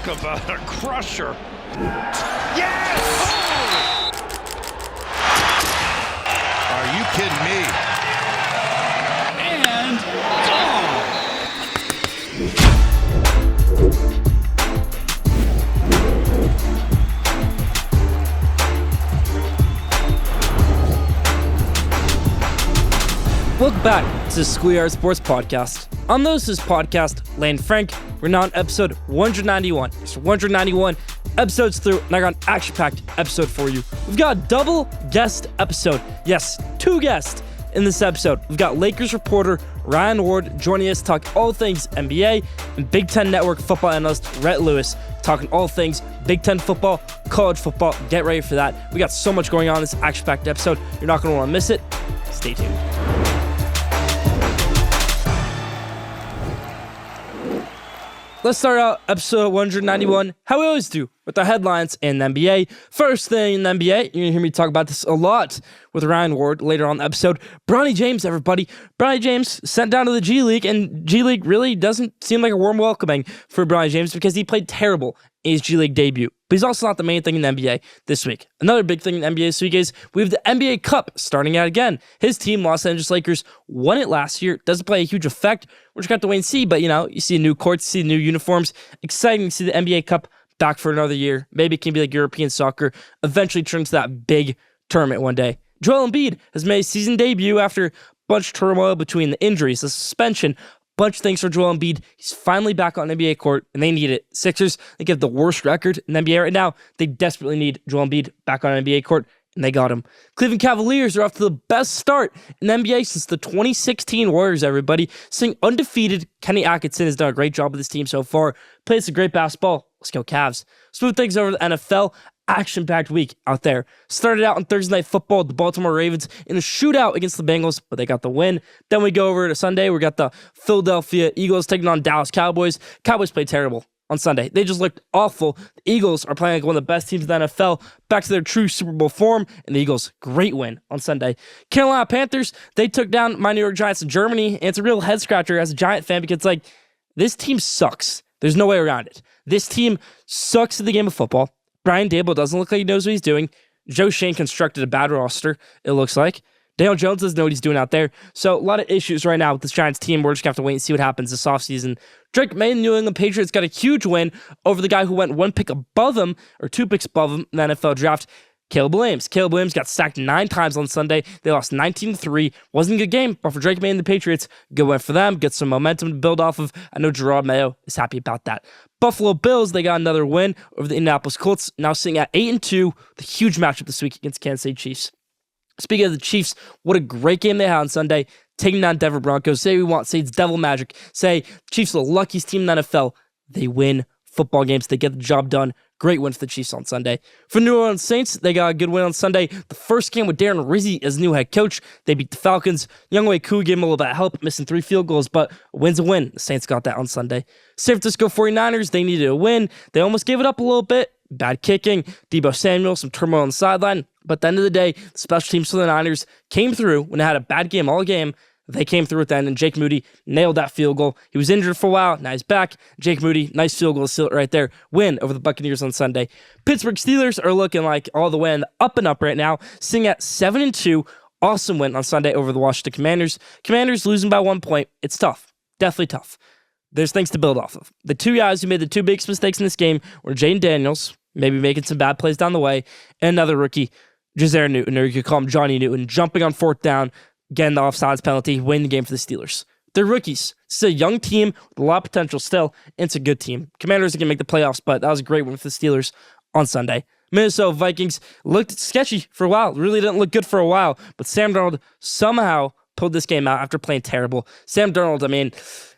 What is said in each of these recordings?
Talk about a crusher. Yes! Oh! Are you kidding me? And gone! Welcome back to the Schoolyard Sports Podcast. On this podcast, Lane Frank, we're now on episode 191. It's 191 episodes through, and I got an action-packed episode for you. We've got a double guest episode. Yes, 2 guests in this episode. We've got Lakers reporter Ryan Ward joining us to talk all things NBA, and Big Ten Network football analyst Rhett Lewis talking all things Big Ten football, college football. Get ready for that. We got so much going on in this action-packed episode. You're not going to want to miss it. Stay tuned. Let's start out episode 191, how we always do, with our headlines in the NBA. First thing in the NBA, you're going to hear me talk about this a lot with Ryan Ward later on in the episode. Bronny James, everybody. Bronny James sent down to the G League, and G League really doesn't seem like a warm welcoming for Bronny James because he played terrible in his G League debut. But he's also not the main thing in the NBA this week. Another big thing in the NBA this week is we have the NBA Cup starting out again. His team, Los Angeles Lakers, won it last year. Doesn't play a huge effect. We're just going to have to wait and see. But, you see new courts, see new uniforms. Exciting to see the NBA Cup back for another year. Maybe it can be like European soccer. Eventually turn into that big tournament one day. Joel Embiid has made his season debut after a bunch of turmoil between the injuries, the suspension, bunch of things for Joel Embiid. He's finally back on NBA court, and they need it. Sixers, they give the worst record in the NBA right now. They desperately need Joel Embiid back on NBA court, and they got him. Cleveland Cavaliers are off to the best start in the NBA since the 2016 Warriors, everybody. Staying undefeated, Kenny Atkinson has done a great job with this team so far. Plays some great basketball. Let's go Cavs. Smooth things over to the NFL. Action-packed week out there. Started out on Thursday Night Football with the Baltimore Ravens in a shootout against the Bengals, but they got the win. Then we go over to Sunday. We got the Philadelphia Eagles taking on Dallas Cowboys. Cowboys played terrible on Sunday. They just looked awful. The Eagles are playing like one of the best teams in the NFL, back to their true Super Bowl form, and the Eagles, great win on Sunday. Carolina Panthers, they took down my New York Giants in Germany, and it's a real head-scratcher as a Giant fan because, this team sucks. There's no way around it. This team sucks at the game of football. Brian Dable doesn't look like he knows what he's doing. Joe Shane constructed a bad roster, it looks like. Daniel Jones doesn't know what he's doing out there. So a lot of issues right now with this Giants team. We're just going to have to wait and see what happens this offseason. Drake May, New England Patriots, got a huge win over the guy who went 1 pick above him, or 2 picks above him in the NFL draft, Caleb Williams. Caleb Williams got sacked 9 times on Sunday. They lost 19-3. Wasn't a good game, but for Drake May and the Patriots, good win for them. Get some momentum to build off of. I know Gerard Mayo is happy about that. Buffalo Bills, they got another win over the Indianapolis Colts, now sitting at 8-2. The huge matchup this week against Kansas City Chiefs. Speaking of the Chiefs, what a great game they had on Sunday, taking down Denver Broncos. Say we want, say it's devil magic. Say Chiefs are the luckiest team in the NFL. They win football games. They get the job done. Great win for the Chiefs on Sunday. For New Orleans Saints, they got a good win on Sunday. The first game with Darren Rizzi as new head coach. They beat the Falcons. Younghoe Koo gave him a little bit of help, missing 3 field goals, but a win's a win. The Saints got that on Sunday. San Francisco 49ers, they needed a win. They almost gave it up a little bit. Bad kicking. Deebo Samuel, some turmoil on the sideline. But at the end of the day, the special teams for the Niners came through when they had a bad game all game. They came through at the end, and Jake Moody nailed that field goal. He was injured for a while. Now he's back. Jake Moody, nice field goal to seal it right there. Win over the Buccaneers on Sunday. Pittsburgh Steelers are looking like all the way in the up and up right now, sitting at 7-2. Awesome win on Sunday over the Washington Commanders. Commanders losing by 1 point. It's tough. Definitely tough. There's things to build off of. The 2 guys who made the 2 biggest mistakes in this game were Jaden Daniels, maybe making some bad plays down the way, and another rookie, Jazair Newton, or you could call him Johnny Newton, jumping on 4th down, getting the offsides penalty, winning the game for the Steelers. They're rookies. This is a young team with a lot of potential still, and it's a good team. Commanders are going to make the playoffs, but that was a great win for the Steelers on Sunday. Minnesota Vikings looked sketchy for a while. Really didn't look good for a while, but Sam Darnold somehow pulled this game out after playing terrible. Sam Darnold, in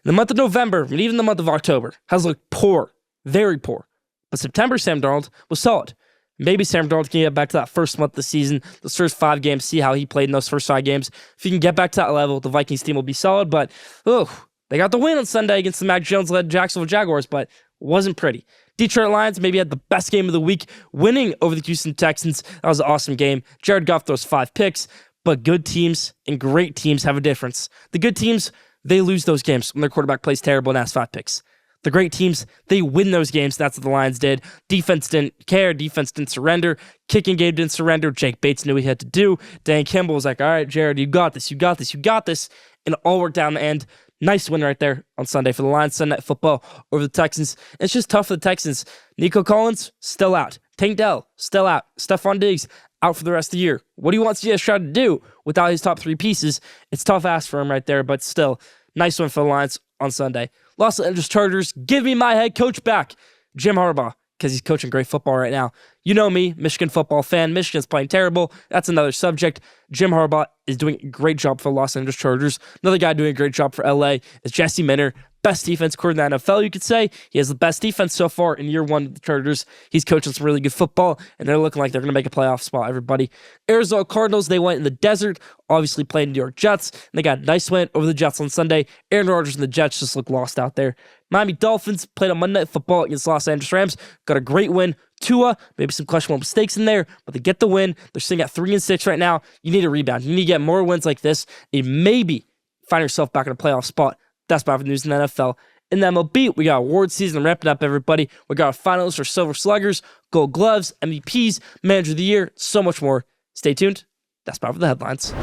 the month of November, and even the month of October, has looked poor, very poor. But September, Sam Darnold was solid. Maybe Sam Darnold can get back to that first month of the season, those first 5 games, see how he played in those first 5 games. If he can get back to that level, the Vikings team will be solid. But, they got the win on Sunday against the Mac Jones-led Jacksonville Jaguars, but wasn't pretty. Detroit Lions maybe had the best game of the week, winning over the Houston Texans. That was an awesome game. Jared Goff throws 5 picks, but good teams and great teams have a difference. The good teams, they lose those games when their quarterback plays terrible and has 5 picks. The great teams, they win those games. That's what the Lions did. Defense didn't care. Defense didn't surrender. Kicking game didn't surrender. Jake Bates knew what he had to do. Dan Kimball was like, all right, Jared, you got this. You got this. You got this. And it all worked down the end. Nice win right there on Sunday for the Lions. Sunday Night Football over the Texans. It's just tough for the Texans. Nico Collins, still out. Tank Dell, still out. Stephon Diggs, out for the rest of the year. What do you want C.S. Stroud to do without his top three pieces? It's tough ask for him right there, but still, nice one for the Lions on Sunday. Los Angeles Chargers, give me my head coach back, Jim Harbaugh, because he's coaching great football right now. You know me, Michigan football fan. Michigan's playing terrible. That's another subject. Jim Harbaugh is doing a great job for the Los Angeles Chargers. Another guy doing a great job for LA is Jesse Minter. Best defense coordinator in the NFL, you could say. He has the best defense so far in year one of the Chargers. He's coaching some really good football, and they're looking like they're going to make a playoff spot, everybody. Arizona Cardinals, they went in the desert, obviously playing New York Jets, and they got a nice win over the Jets on Sunday. Aaron Rodgers and the Jets just look lost out there. Miami Dolphins played on Monday Night Football against Los Angeles Rams, got a great win. Tua, maybe some questionable mistakes in there, but they get the win. They're sitting at 3-6 right now. You need a rebound. You need to get more wins like this, and maybe find yourself back in a playoff spot. That's bad for the news in the NFL. In the MLB, we got award season ramping up, everybody. We got our finalists for Silver Sluggers, Gold Gloves, MVPs, Manager of the Year, so much more. Stay tuned. That's about for the headlines.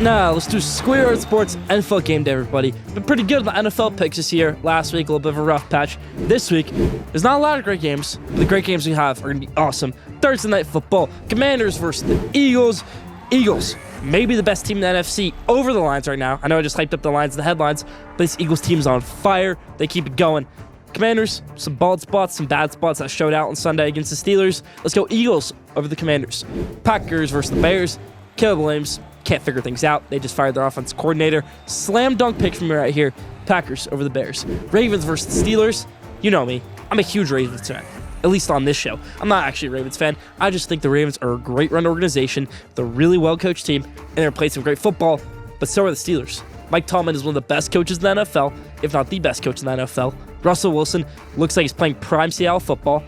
Now, let's do Schoolyard Sports NFL Game Day, everybody. Been pretty good on the NFL picks this year. Last week, a little bit of a rough patch. This week, there's not a lot of great games, but the great games we have are going to be awesome. Thursday Night Football, Commanders versus the Eagles. Eagles, maybe the best team in the NFC over the Lions right now. I know I just hyped up the Lions in the headlines, but this Eagles team is on fire. They keep it going. Commanders, some bald spots, some bad spots that showed out on Sunday against the Steelers. Let's go Eagles over the Commanders. Packers versus the Bears. Caleb Williams can't figure things out. They just fired their offense coordinator. Slam dunk pick from me right here. Packers over the Bears. Ravens versus the Steelers. You know me. I'm a huge Ravens fan. At least on this show. I'm not actually a Ravens fan. I just think the Ravens are a great run organization. They're a really well-coached team, and they're playing some great football, but so are the Steelers. Mike Tomlin is one of the best coaches in the NFL, if not the best coach in the NFL. Russell Wilson looks like he's playing prime Seattle football,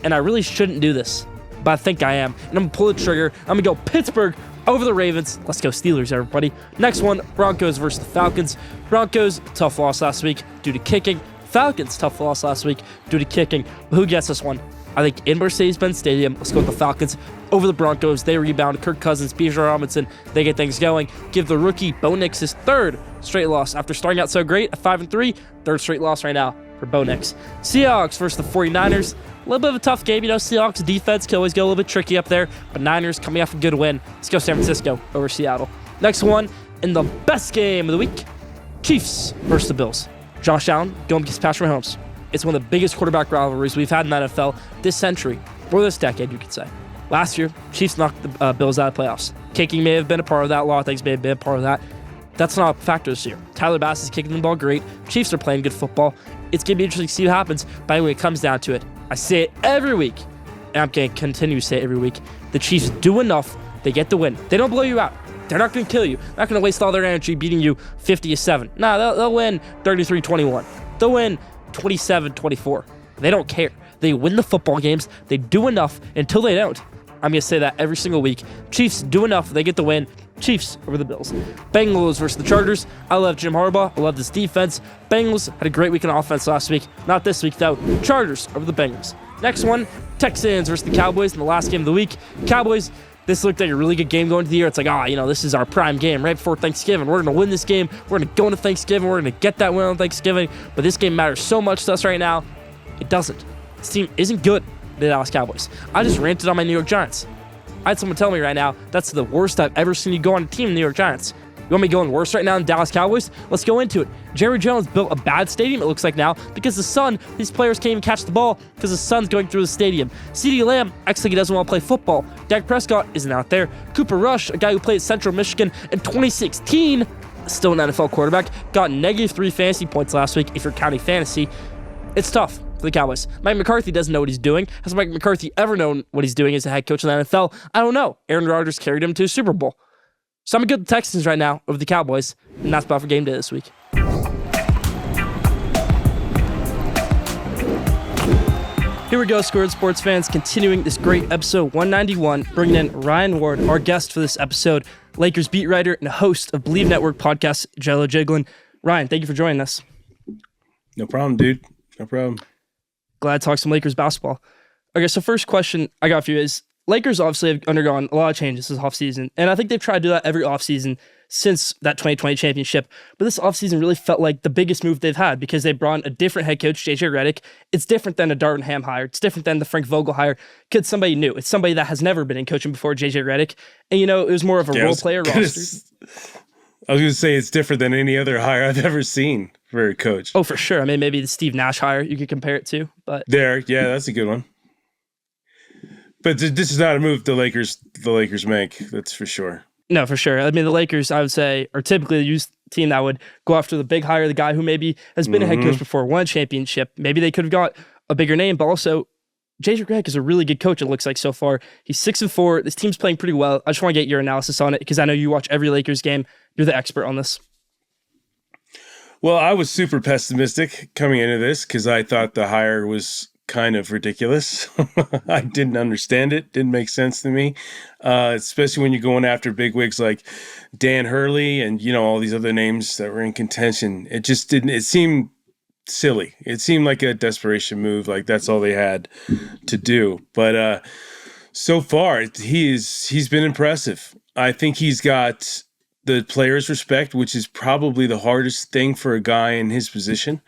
and I really shouldn't do this, but I think I am. And I'm going to pull the trigger. I'm going to go Pittsburgh over the Ravens. Let's go Steelers, everybody. Next one, Broncos versus the Falcons. Broncos, tough loss last week due to kicking. Falcons, tough loss last week due to kicking. But who gets this one? I think in Mercedes-Benz Stadium. Let's go with the Falcons over the Broncos. They rebound. Kirk Cousins, Bijan Robinson, they get things going. Give the rookie Bo Nix his third straight loss. After starting out so great at 5-3, third straight loss right now for Bo Nix. Seahawks versus the 49ers. A little bit of a tough game. You know, Seahawks defense can always get a little bit tricky up there, but Niners coming off a good win. Let's go San Francisco over Seattle. Next one, in the best game of the week, Chiefs versus the Bills. Josh Allen going against Patrick Mahomes. It's one of the biggest quarterback rivalries we've had in the NFL this century, or this decade, you could say. Last year, Chiefs knocked the Bills out of the playoffs. Kicking may have been a part of that. A lot of things may have been a part of that. That's not a factor this year. Tyler Bass is kicking the ball great. Chiefs are playing good football. It's going to be interesting to see what happens. But anyway, it comes down to it. I say it every week, and I'm going to continue to say it every week. The Chiefs do enough. They get the win. They don't blow you out. They're not going to kill you. They're not going to waste all their energy beating you 50-7. No, they'll win 33-21. They'll win 27-24. They don't care. They win the football games. They do enough until they don't. I'm going to say that every single week. Chiefs do enough. They get the win. Chiefs over the Bills. Bengals versus the Chargers. I love Jim Harbaugh. I love this defense. Bengals had a great week in offense last week. Not this week, though. Chargers over the Bengals. Next one, Texans versus the Cowboys in the last game of the week. Cowboys, this looked like a really good game going into the year. It's like, this is our prime game right before Thanksgiving. We're going to win this game. We're going to go into Thanksgiving. We're going to get that win on Thanksgiving. But this game matters so much to us right now. It doesn't. This team isn't good, the Dallas Cowboys. I just ranted on my New York Giants. I had someone tell me right now, that's the worst I've ever seen you go on a team, New York Giants. You want me going worse right now than Dallas Cowboys? Let's go into it. Jerry Jones built a bad stadium, it looks like now, because the sun, these players can't even catch the ball because the sun's going through the stadium. CeeDee Lamb acts like he doesn't want to play football. Dak Prescott isn't out there. Cooper Rush, a guy who played at Central Michigan in 2016, still an NFL quarterback, got -3 fantasy points last week if you're counting fantasy. It's tough for the Cowboys. Mike McCarthy doesn't know what he's doing. Has Mike McCarthy ever known what he's doing as a head coach in the NFL? I don't know. Aaron Rodgers carried him to a Super Bowl. So I'm going to go with the Texans right now over the Cowboys, and that's about for game day this week. Here we go, Squared Sports fans, continuing this great episode 191, bringing in Ryan Ward, our guest for this episode, Lakers beat writer and host of BLEAV Network podcast, Jello Jiggling. Ryan, thank you for joining us. No problem, dude. No problem. Glad to talk some Lakers basketball. Okay, so first question I got for you is, Lakers obviously have undergone a lot of changes this offseason, and I think they've tried to do that every offseason since that 2020 championship. But this offseason really felt like the biggest move they've had because they brought in a different head coach, JJ Redick. It's different than a Darvin Ham hire. It's different than the Frank Vogel hire. It's somebody new. It's somebody that has never been in coaching before, JJ Redick. And, you know, it was more of a role player roster. I was going to say it's different than any other hire I've ever seen for a coach. Oh, for sure. I mean, maybe the Steve Nash hire you could compare it to. But yeah, that's a good one. But this is not a move the Lakers make. That's for sure. No, for sure. I mean, the Lakers, I would say, are typically the youth team that would go after the big hire, the guy who maybe has been a head coach before, won a championship. Maybe they could have got a bigger name, but also JJ Redick is a really good coach, it looks like so far. He's 6-4. This team's playing pretty well. I just want to get your analysis on it because I know you watch every Lakers game. You're the expert on this. Well, I was super pessimistic coming into this because I thought the hire was kind of ridiculous. I didn't understand it. Didn't make sense to me, especially when you're going after bigwigs like Dan Hurley and, you know, all these other names that were in contention. It just didn't. It seemed silly. It seemed like a desperation move. Like that's all they had to do. But so far, he's been impressive. I think he's got the players' respect, which is probably the hardest thing for a guy in his position.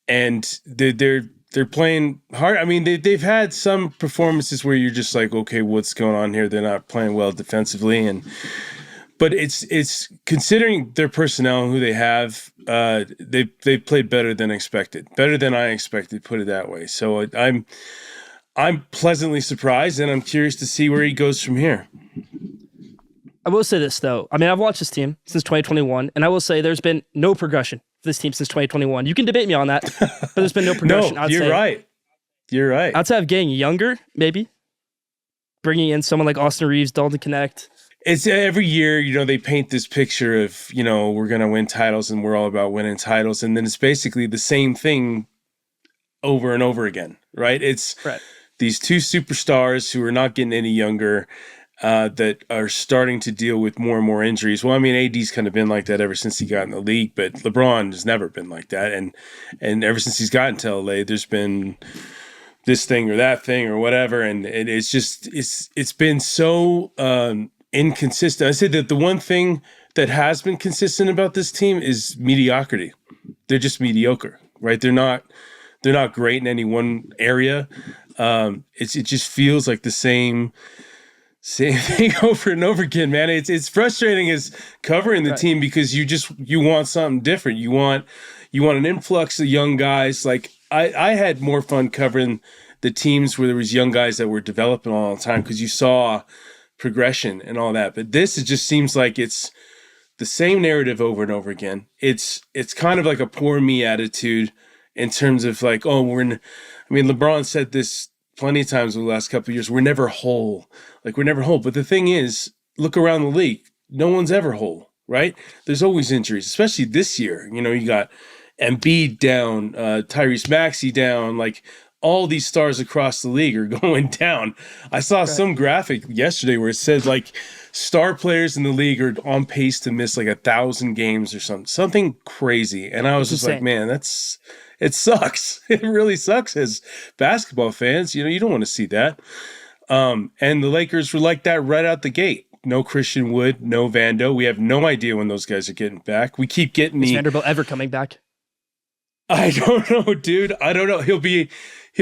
And they're playing hard. I mean, they've had some performances where you're just like, okay, what's going on here? They're not playing well defensively, but it's considering their personnel and who they have, they've played better than expected, better than I expected. Put it that way. So I'm pleasantly surprised, and I'm curious to see where he goes from here. I will say this though. I mean, I've watched this team since 2021, and I will say there's been no progression for this team since 2021. You can debate me on that, but there's been no progression. No, you're right. You're right. Outside of getting younger, maybe bringing in someone like Austin Reeves, Dalton Connect. It's every year, you know, they paint this picture of, you know, we're going to win titles and we're all about winning titles. And then it's basically the same thing over and over again, right? It's these two superstars who are not getting any younger, that are starting to deal with more and more injuries. Well, I mean, AD's kind of been like that ever since he got in the league, but LeBron has never been like that. And ever since he's gotten to LA, there's been this thing or that thing or whatever. And it's been so inconsistent. I said that the one thing that has been consistent about this team is mediocrity. They're just mediocre, right? They're not great in any one area. It just feels like the same thing over and over again, man. It's frustrating as covering the team because you want something different. You want an influx of young guys. Like I had more fun covering the teams where there was young guys that were developing all the time because you saw progression and all that. But it just seems like it's the same narrative over and over again. It's kind of like a poor me attitude in terms of like, oh, LeBron said this plenty of times over the last couple of years, we're never whole. Like, we're never whole. But the thing is, look around the league. No one's ever whole, right? There's always injuries, especially this year. You know, you got Embiid down, Tyrese Maxey down. Like, all these stars across the league are going down. I saw some graphic yesterday where it said, like, star players in the league are on pace to miss, like, 1,000 games or something crazy. And I was just like, man, it sucks. It really sucks as basketball fans. You know, you don't want to see that. And the Lakers were like that right out the gate. No Christian Wood, no Vando. We have no idea when those guys are getting back. We keep getting Is Vanderbilt ever coming back? I don't know, dude. I don't know. He'll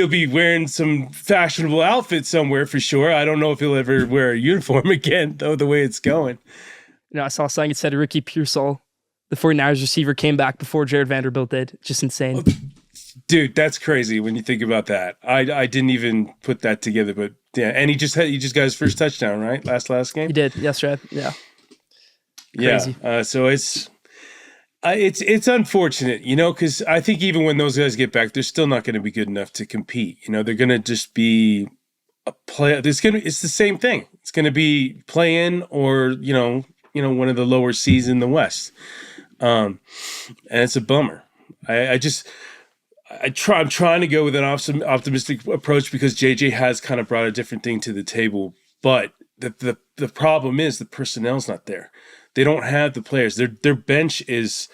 be wearing some fashionable outfit somewhere for sure. I don't know if he'll ever wear a uniform again, though, the way it's going. You know, I saw something that said Ricky Pearsall, the 49ers receiver, came back before Jared Vanderbilt did. Just insane. Dude, that's crazy when you think about that. I didn't even put that together, but yeah. And he just got his first touchdown, right? Last game? He did yesterday. Yeah. Crazy. Yeah. So it's unfortunate, you know, because I think even when those guys get back, they're still not going to be good enough to compete. You know, they're going to just be a play. It's the same thing. It's going to be play in or, you know, one of the lower seeds in the West. And it's a bummer. I'm trying to go with an optimistic approach because JJ has kind of brought a different thing to the table. But the problem is the personnel's not there. They don't have the players. Their bench is,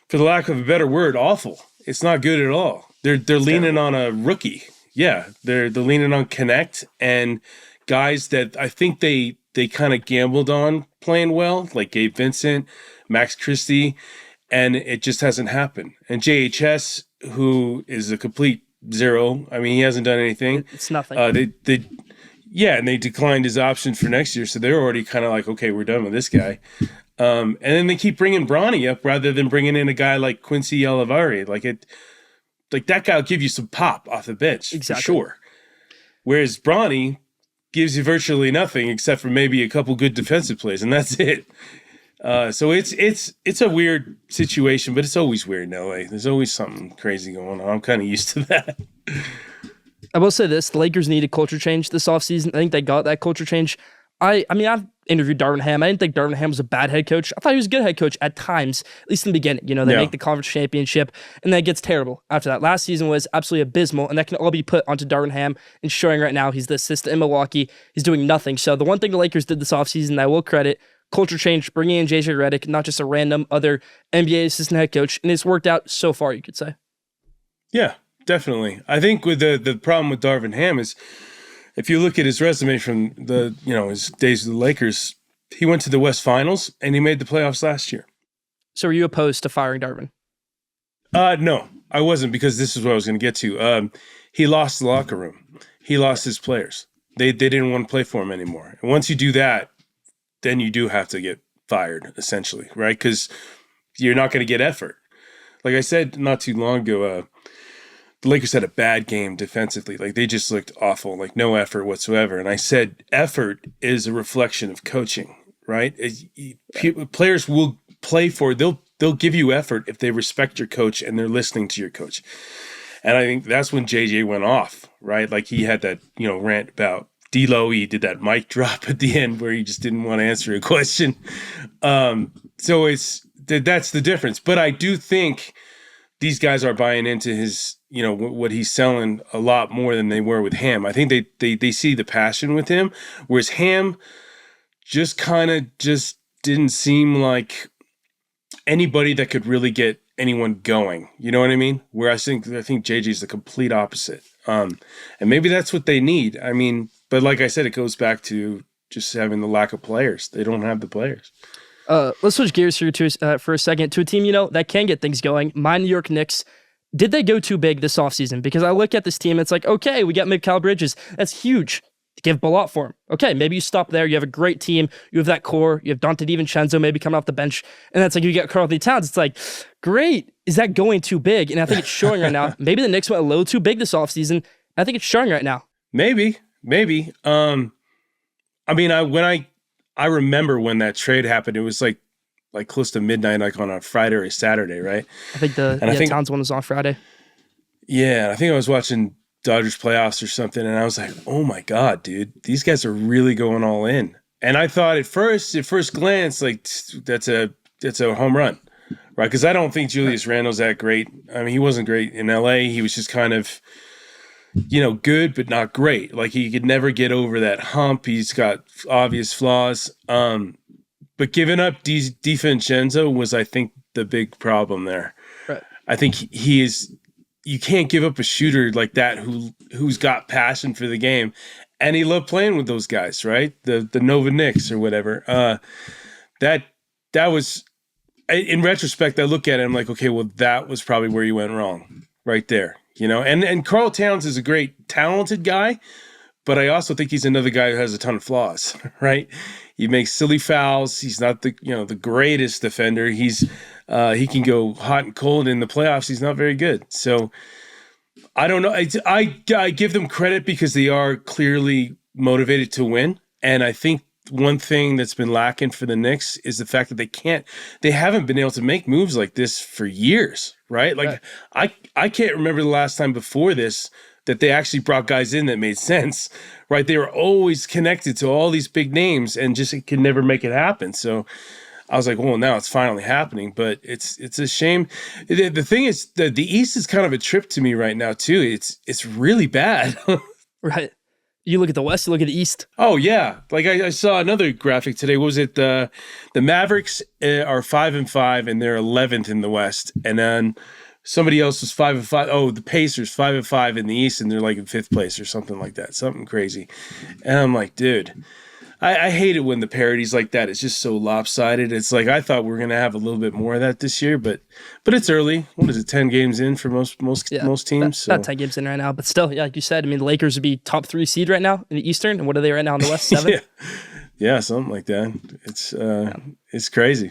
for the lack of a better word, awful. It's not good at all. They're leaning on a rookie. Yeah, they're leaning on Connect and guys that I think they kind of gambled on playing well, like Gabe Vincent, Max Christie, and it just hasn't happened. And JHS, who is a complete zero. I mean, he hasn't done anything. It's nothing. And they declined his option for next year, so they're already kind of like, okay, we're done with this guy. And then they keep bringing Bronny up rather than bringing in a guy like Quincy Olivari. Like that guy will give you some pop off the bench, exactly. For sure. Whereas Bronny gives you virtually nothing except for maybe a couple good defensive plays, and that's it. So it's a weird situation, but it's always weird in LA. There's always something crazy going on. I'm kind of used to that. I will say this: the Lakers need a culture change this offseason. I think they got that culture change. I mean, I've interviewed Darvin Ham. I didn't think Darvin Ham was a bad head coach. I thought he was a good head coach at times, at least in the beginning. You know, they make the conference championship, and then it gets terrible after that. Last season was absolutely abysmal, and that can all be put onto Darvin Ham and showing right now he's the assistant in Milwaukee. He's doing nothing. So the one thing the Lakers did this offseason that I will credit, culture change, bringing in JJ Redick, not just a random other NBA assistant head coach, and it's worked out so far, you could say. Yeah, definitely. I think with the problem with Darvin Ham is, if you look at his resume from his days with the Lakers, he went to the West Finals and he made the playoffs last year. So are you opposed to firing Darvin? No, I wasn't, because this is what I was going to get to. He lost the locker room. He lost his players. They didn't want to play for him anymore. And once you do that, then you do have to get fired, essentially, right? Because you're not going to get effort. Like I said not too long ago, the Lakers had a bad game defensively. Like, they just looked awful, like no effort whatsoever. And I said effort is a reflection of coaching, right? Players will play for, they'll give you effort if they respect your coach and they're listening to your coach. And I think that's when JJ went off, right? Like, he had that, rant about D'Lo. He did that mic drop at the end where he just didn't want to answer a question. So that's the difference. But I do think these guys are buying into his, what he's selling a lot more than they were with Ham. I think they see the passion with him, whereas Ham just didn't seem like anybody that could really get anyone going. You know what I mean? Where I think JJ's the complete opposite. And maybe that's what they need. I mean, but like I said, it goes back to just having the lack of players. They don't have the players. Let's switch gears here for a second to a team, that can get things going. My New York Knicks. Did they go too big this offseason? Because I look at this team, it's like, okay, we got Mikal Bridges. That's huge. Give Balot for him. Okay, maybe you stop there. You have a great team. You have that core. You have Dante DiVincenzo maybe coming off the bench. And that's like, you get Karl-Anthony Towns. It's like, great. Is that going too big? And I think it's showing right now. Maybe the Knicks went a little too big this offseason. I think it's showing right now. Maybe. I mean, I remember when that trade happened, it was like close to midnight, like on a Friday or a Saturday, right? I think Towns one was on Friday. Yeah, I think I was watching Dodgers playoffs or something, and I was like, oh my God, dude, these guys are really going all in. And I thought at first glance, like, that's a home run, right? Because I don't think Julius Randle's that great. I mean, he wasn't great in LA. He was just kind of, good, but not great. Like, he could never get over that hump. He's got obvious flaws. But giving up DiVincenzo was, I think, the big problem there. Right. I think you can't give up a shooter like that who's got passion for the game. And he loved playing with those guys, right? The Nova Knicks or whatever. That was, in retrospect, I look at it, I'm like, okay, well, that was probably where you went wrong right there. And Karl Towns is a great, talented guy, but I also think he's another guy who has a ton of flaws, right? He makes silly fouls. He's not the greatest defender. He can go hot and cold in the playoffs. He's not very good. So I don't know. I give them credit because they are clearly motivated to win. And I think one thing that's been lacking for the Knicks is the fact that they haven't been able to make moves like this for years, right? Like, I can't remember the last time before this that they actually brought guys in that made sense, right? They were always connected to all these big names and just could never make it happen. So I was like, well, now it's finally happening, but it's a shame. The thing is that the East is kind of a trip to me right now too. It's really bad. Right. You look at the West, you look at the East. Oh yeah, like I saw another graphic today. What was it? The Mavericks are 5-5 and they're 11th in the West, and then somebody else was 5-5. Oh, the Pacers 5-5 in the East, and they're like in 5th place or something like that. Something crazy. And I'm like, dude, I hate it when the parity's like that. It's just so lopsided. It's like I thought we were gonna have a little bit more of that this year, but it's early. What is it? 10 games in for most teams. About 10 games in right now, but still, yeah, like you said, I mean, the Lakers would be top 3 seed right now in the Eastern, and what are they right now in the West? 7. yeah, something like that. It's crazy.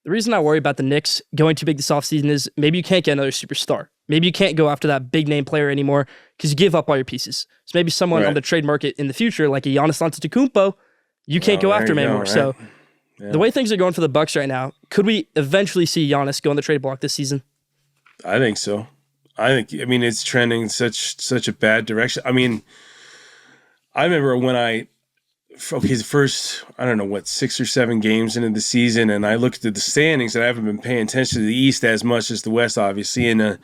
The reason I worry about the Knicks going too big this offseason is maybe you can't get another superstar. Maybe you can't go after that big name player anymore because you give up all your pieces. So maybe someone on the trade market in the future, like a Giannis Antetokounmpo, you can't go after him anymore. Right? So the way things are going for the Bucks right now, could we eventually see Giannis go on the trade block this season? I think so. I mean, it's trending in such a bad direction. I mean, I remember when the first, I don't know what, 6 or 7 games into the season, and I looked at the standings, and I haven't been paying attention to the East as much as the West, obviously, and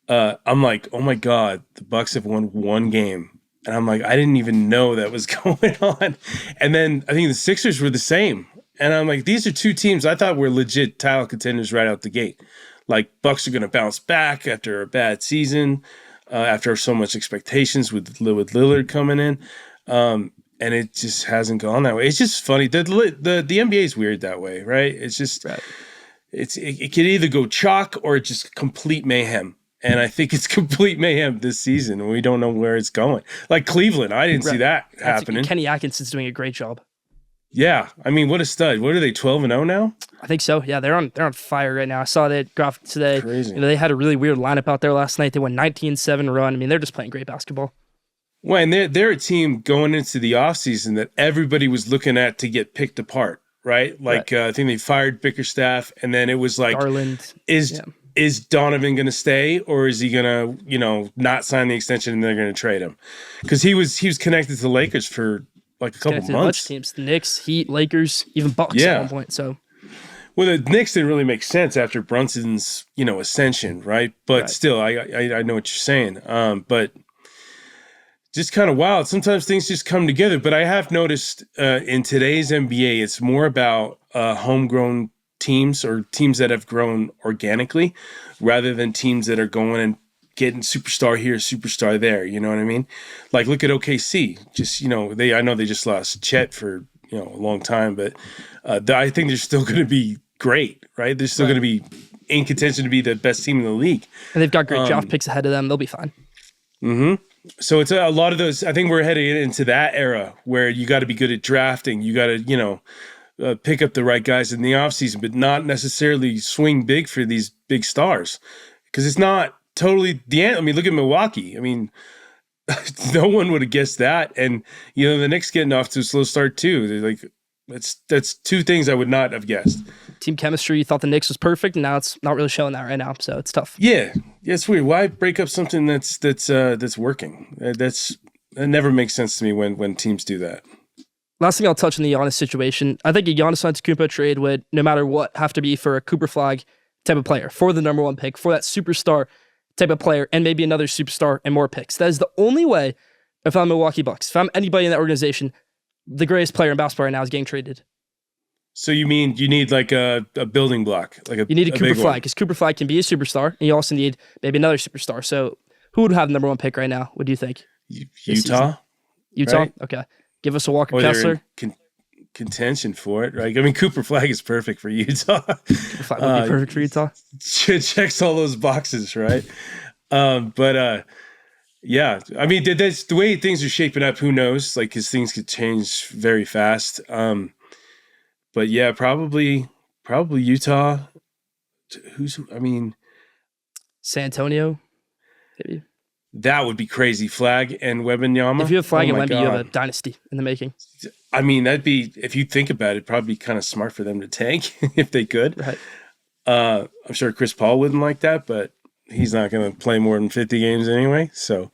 I'm like, oh my God, the Bucks have won 1 game. And I'm like, I didn't even know that was going on. And then I think the Sixers were the same. And I'm like, these are 2 teams I thought were legit title contenders right out the gate. Like, Bucks are going to bounce back after a bad season, after so much expectations with Lillard coming in. And it just hasn't gone that way. It's just funny. The NBA is weird that way, right? It's just, it can either go chalk or just complete mayhem. And I think it's complete mayhem this season, and we don't know where it's going. Like Cleveland, I didn't see that happening. Kenny Atkinson's doing a great job. Yeah, I mean, what a stud! What are they, 12-0 now? I think so. Yeah, they're on fire right now. I saw that graphic today. Crazy. They had a really weird lineup out there last night. They went 19-7 run. I mean, they're just playing great basketball. Well, and they're a team going into the offseason that everybody was looking at to get picked apart, right? Like I think they fired Bickerstaff, and then it was like, Garland Is Donovan going to stay, or is he going to, not sign the extension and they're going to trade him? Because he was connected to the Lakers for like a couple months. A bunch of teams, the Knicks, Heat, Lakers, even Bucks at one point. So, well, the Knicks didn't really make sense after Brunson's ascension, right? But still, I know what you're saying. But just kind of wild. Sometimes things just come together. But I have noticed in today's NBA, it's more about homegrown teams or teams that have grown organically rather than teams that are going and getting superstar here, superstar there. You know what I mean? Like, look at OKC. Just, I know they just lost Chet for, a long time, but I think they're still going to be great, right? They're still going to be in contention to be the best team in the league. And they've got great draft picks ahead of them. They'll be fine. Mm-hmm. So it's a lot of those. I think we're heading into that era where you got to be good at drafting. You got to, pick up the right guys in the offseason, but not necessarily swing big for these big stars because it's not totally the end. I mean, look at Milwaukee. I mean, no one would have guessed that. And, the Knicks getting off to a slow start too. They're like, that's 2 things I would not have guessed. Team chemistry, you thought the Knicks was perfect, and now it's not really showing that right now, so it's tough. Yeah, it's weird. Why break up something that's working? That never makes sense to me when teams do that. Last thing I'll touch on the Giannis situation. I think a Giannis Antetokounmpo trade would, no matter what, have to be for a Cooper Flag type of player, for the number 1 pick, for that superstar type of player, and maybe another superstar and more picks. That is the only way, if I'm Milwaukee Bucks, if I'm anybody in that organization, the greatest player in basketball right now is getting traded. So you mean you need like a building block? You need a Cooper Flag, because Cooper Flag can be a superstar, and you also need maybe another superstar. So who would have the number 1 pick right now? What do you think? Utah? Right? Okay. Give us a Walker Kessler. Contention for it, right? I mean, Cooper Flag is perfect for Utah. Cooper Flag would be perfect for Utah. Checks all those boxes, right? Yeah. I mean, that's the way things are shaping up. Who knows? Like, because things could change very fast. But yeah, probably Utah. San Antonio, maybe. That would be crazy. Flag and Wembanyama. If you have Flag and Wemby, you have a dynasty in the making. I mean, that'd be, if you think about it, probably kind of smart for them to tank if they could. Right. I'm sure Chris Paul wouldn't like that, but he's not going to play more than 50 games anyway. So,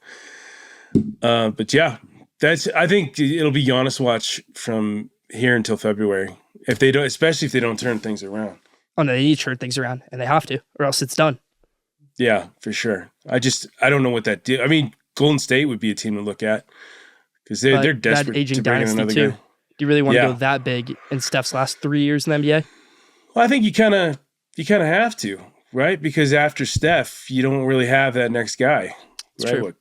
but yeah, I think it'll be Giannis watch from here until February. If they don't, especially if they don't turn things around. Oh, no, they need to turn things around, and they have to, or else it's done. Yeah, for sure. I don't know what that deal. I mean, Golden State would be a team to look at because they're desperate aging to bring in dynasty another too. guy. Do you really want to go that big in Steph's last 3 years in the NBA? Well, I think you kind of have to, right? Because after Steph, you don't really have that next guy, It's right? true. What,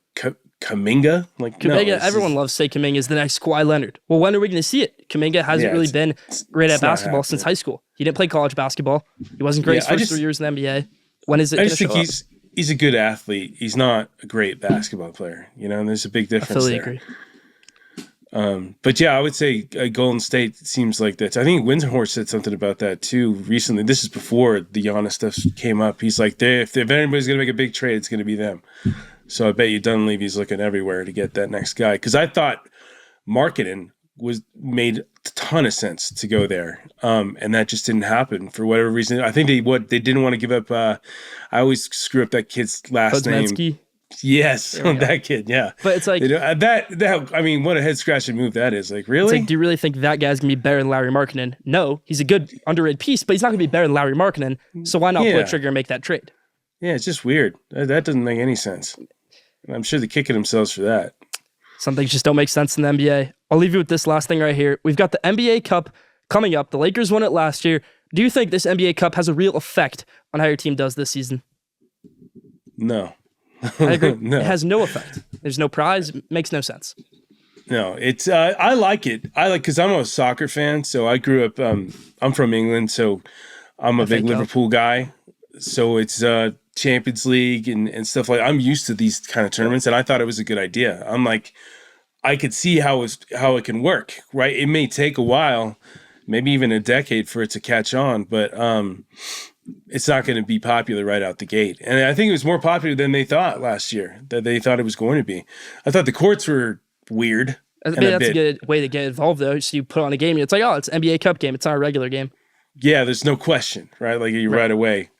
Kuminga? Kuminga, everyone loves to say Kuminga is the next Kawhi Leonard. Well, when are we going to see it? Kuminga hasn't really been great at basketball since high school. He didn't play college basketball. He wasn't great his first 3 years in the NBA. When is it going to show up? I just think he's a good athlete. He's not a great basketball player, and there's a big difference there. Agree. But yeah, I would say Golden State seems like that. I think Windhorst said something about that too recently. This is before the Giannis stuff came up. He's like, if anybody's going to make a big trade, it's going to be them. So I bet you Dunleavy's looking everywhere to get that next guy. Because I thought Markkanen made a ton of sense to go there, and that just didn't happen for whatever reason. I think they didn't want to give up. I always screw up that kid's last name. Yes, that kid. Yeah, but it's like that. I mean, what a head scratching move that is. Like, really? It's like, do you really think that guy's gonna be better than Larry Markkanen? No, he's a good underrated piece, but he's not gonna be better than Larry Markkanen. So why not pull a trigger and make that trade? Yeah, it's just weird. That doesn't make any sense. And I'm sure they're kicking themselves for that. Some things just don't make sense in the NBA. I'll leave you with this last thing right here. We've got the NBA Cup coming up. The Lakers won it last year. Do you think this NBA Cup has a real effect on how your team does this season? No. I agree. No. It has no effect. There's no prize. It makes no sense. No, it's I like it. Because I'm a soccer fan, so I grew up. I'm from England, so I'm a big Liverpool guy. So it's Champions League and stuff like. I'm used to these kind of tournaments, and I thought it was a good idea. I'm like, I could see how it can work. Right, it may take a while, maybe even a decade for it to catch on, but it's not going to be popular right out the gate. And I think it was more popular than they thought last year, that they thought it was going to be. I thought the courts were weird. That's a good way to get involved, though. So you put on a game, and it's like, oh, it's an NBA Cup game. It's not a regular game. Yeah, there's no question, right? Like right away,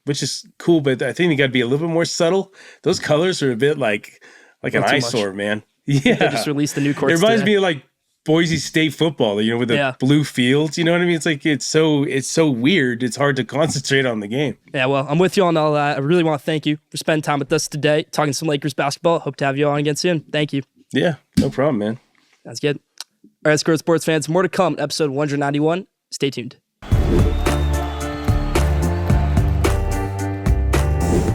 which is cool. But I think they got to be a little bit more subtle. Those colors are a bit like an eyesore, man. Yeah. They just released the new courts. It reminds me of like Boise State football, with the blue fields, you know what I mean? It's like, it's so weird. It's hard to concentrate on the game. Yeah, well, I'm with you on all that. I really want to thank you for spending time with us today, talking some Lakers basketball. Hope to have you on again soon. Thank you. Yeah, no problem, man. That's good. All right, Squirt Sports fans, more to come in episode 191. Stay tuned.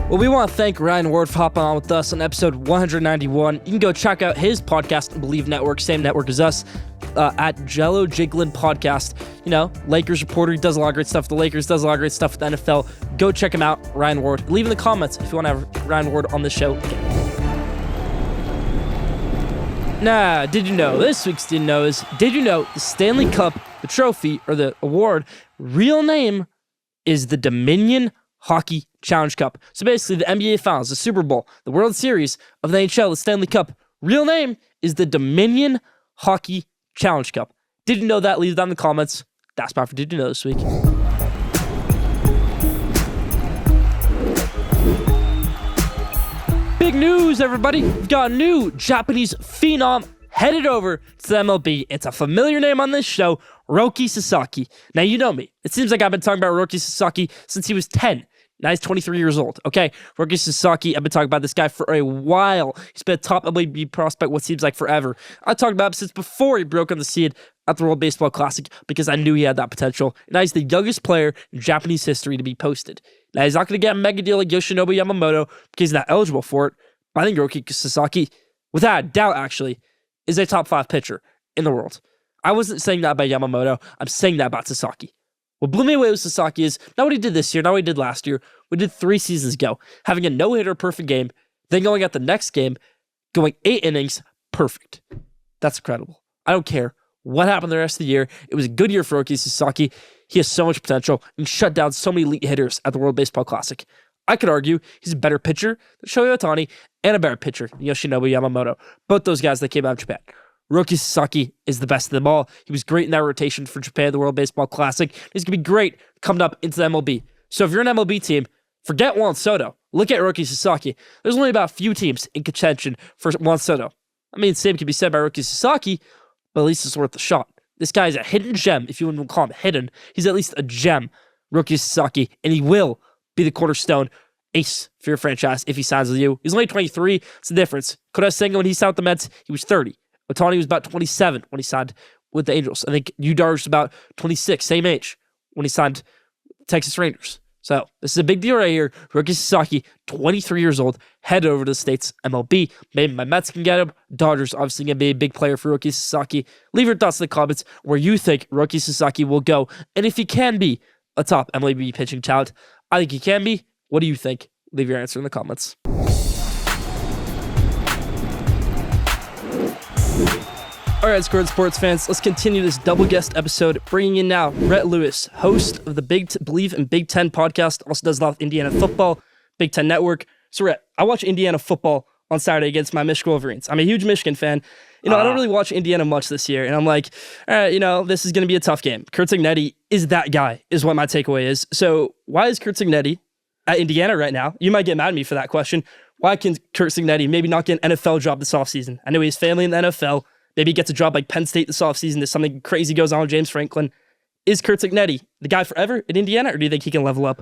Well, we want to thank Ryan Ward for hopping on with us on episode 191. You can go check out his podcast, BLEAV Network, same network as us, at Jello Jiggling Podcast. Lakers reporter. He does a lot of great stuff with the Lakers, does a lot of great stuff with the NFL. Go check him out, Ryan Ward. Leave in the comments if you want to have Ryan Ward on the show again. Did you know? This week's Did You Know is, did you know the Stanley Cup, the trophy, or the award, real name is the Dominion Hockey Challenge Cup. So basically, the NBA Finals, the Super Bowl, the World Series of the NHL, the Stanley Cup, real name is the Dominion Hockey Challenge Cup. Did you know that? Leave it down in the comments. That's about for Did You Know this week. Big news, everybody. We've got a new Japanese phenom headed over to the MLB. It's a familiar name on this show, Roki Sasaki. Now, you know me. It seems like I've been talking about Roki Sasaki since he was 10. Now he's 23 years old, okay? Roki Sasaki, I've been talking about this guy for a while. He's been a top MLB prospect what seems like forever. I talked about him since before he broke on the scene at the World Baseball Classic because I knew he had that potential. Now he's the youngest player in Japanese history to be posted. Now he's not going to get a mega deal like Yoshinobu Yamamoto because he's not eligible for it. But I think Roki Sasaki, without a doubt actually, is a top 5 pitcher in the world. I wasn't saying that about Yamamoto. I'm saying that about Sasaki. What blew me away with Sasaki is not what he did this year, not what he did last year. We did 3 seasons ago, having a no-hitter perfect game, then going at the next game, going 8 innings, perfect. That's incredible. I don't care what happened the rest of the year. It was a good year for Roki Sasaki. He has so much potential and shut down so many elite hitters at the World Baseball Classic. I could argue he's a better pitcher than Shohei Ohtani and a better pitcher than Yoshinobu Yamamoto. Both those guys that came out of Japan. Roki Sasaki is the best of them all. He was great in that rotation for Japan, the World Baseball Classic. He's going to be great coming up into the MLB. So if you're an MLB team, forget Juan Soto. Look at Roki Sasaki. There's only about a few teams in contention for Juan Soto. I mean, same can be said by Roki Sasaki, but at least it's worth a shot. This guy is a hidden gem, if you want to call him hidden. He's at least a gem, Roki Sasaki, and he will be the cornerstone ace for your franchise if he signs with you. He's only 23. It's the difference. Koda Senga, when he signed with the Mets, he was 30. Otani was about 27 when he signed with the Angels. I think Yu Darvish was about 26, same age, when he signed Texas Rangers. So this is a big deal right here. Roki Sasaki, 23 years old, head over to the States MLB. Maybe my Mets can get him. Dodgers obviously going to be a big player for Roki Sasaki. Leave your thoughts in the comments where you think Roki Sasaki will go. And if he can be a top MLB pitching talent, I think he can be. What do you think? Leave your answer in the comments. All right, Squared Sports fans, let's continue this double guest episode, bringing in now Rhett Lewis, host of the BLEAV and Big Ten podcast, also does a lot of Indiana football, Big Ten Network. So, Rhett, I watch Indiana football on Saturday against my Michigan Wolverines. I'm a huge Michigan fan. I don't really watch Indiana much this year, and I'm like, all right, this is going to be a tough game. Curt Cignetti is that guy, is what my takeaway is. So, why is Curt Cignetti at Indiana right now? You might get mad at me for that question. Why can Curt Cignetti maybe not get an NFL job this offseason? I know he has family in the NFL. Maybe he gets a job like Penn State this offseason if something crazy goes on with James Franklin. Is Curt Cignetti the guy forever in Indiana, or do you think he can level up?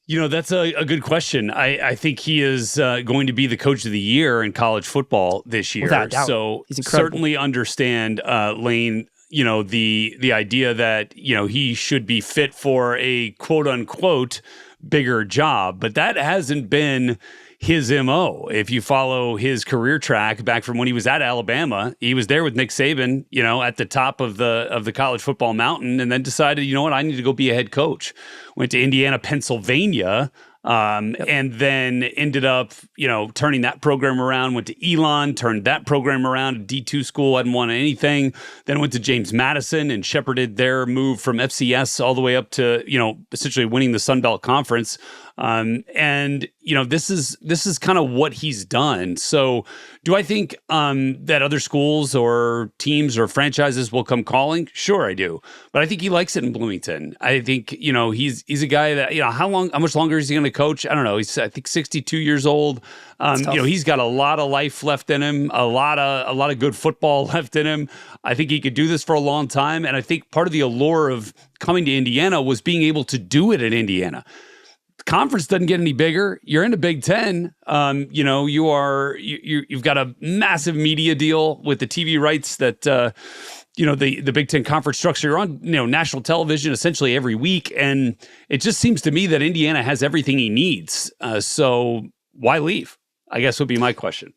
That's a good question. I think he is going to be the coach of the year in college football this year. Without doubt. So he's incredible. Certainly understand, Lane, the idea that, he should be fit for a quote unquote bigger job, but that hasn't been his MO. If you follow his career track back from when he was at Alabama, he was there with Nick Saban, at the top of the college football mountain, and then decided, I need to go be a head coach. Went to Indiana, Pennsylvania, and then ended up, turning that program around, went to Elon, turned that program around, D2 school, hadn't won anything. Then went to James Madison and shepherded their move from FCS all the way up to, essentially winning the Sun Belt Conference. This is kind of what he's done. So do I think that other schools or teams or franchises will come calling? Sure, I do. But I think he likes it in Bloomington. I think, he's a guy that, how much longer is he going to coach? I don't know. He's, I think, 62 years old. He's got a lot of life left in him, a lot of good football left in him. I think he could do this for a long time. And I think part of the allure of coming to Indiana was being able to do it in Indiana. Conference doesn't get any bigger. You're in the Big Ten. You've got a massive media deal with the TV rights that the Big Ten conference structure. You're on national television essentially every week, and it just seems to me that Indiana has everything he needs. So why leave? I guess would be my question.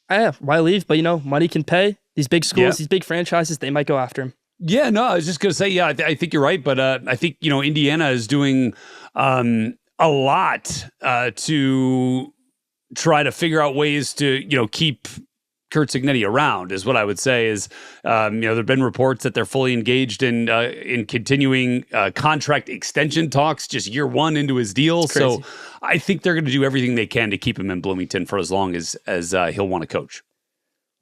Why leave? But money can pay. These big schools, these big franchises, they might go after him. Yeah, no, I was just going to say, I think you're right, but I think Indiana is doing a lot to try to figure out ways to keep Curt Cignetti around, is what I would say. Is there've been reports that they're fully engaged in continuing contract extension talks, just year one into his deal. So I think they're going to do everything they can to keep him in Bloomington for as long as he'll want to coach.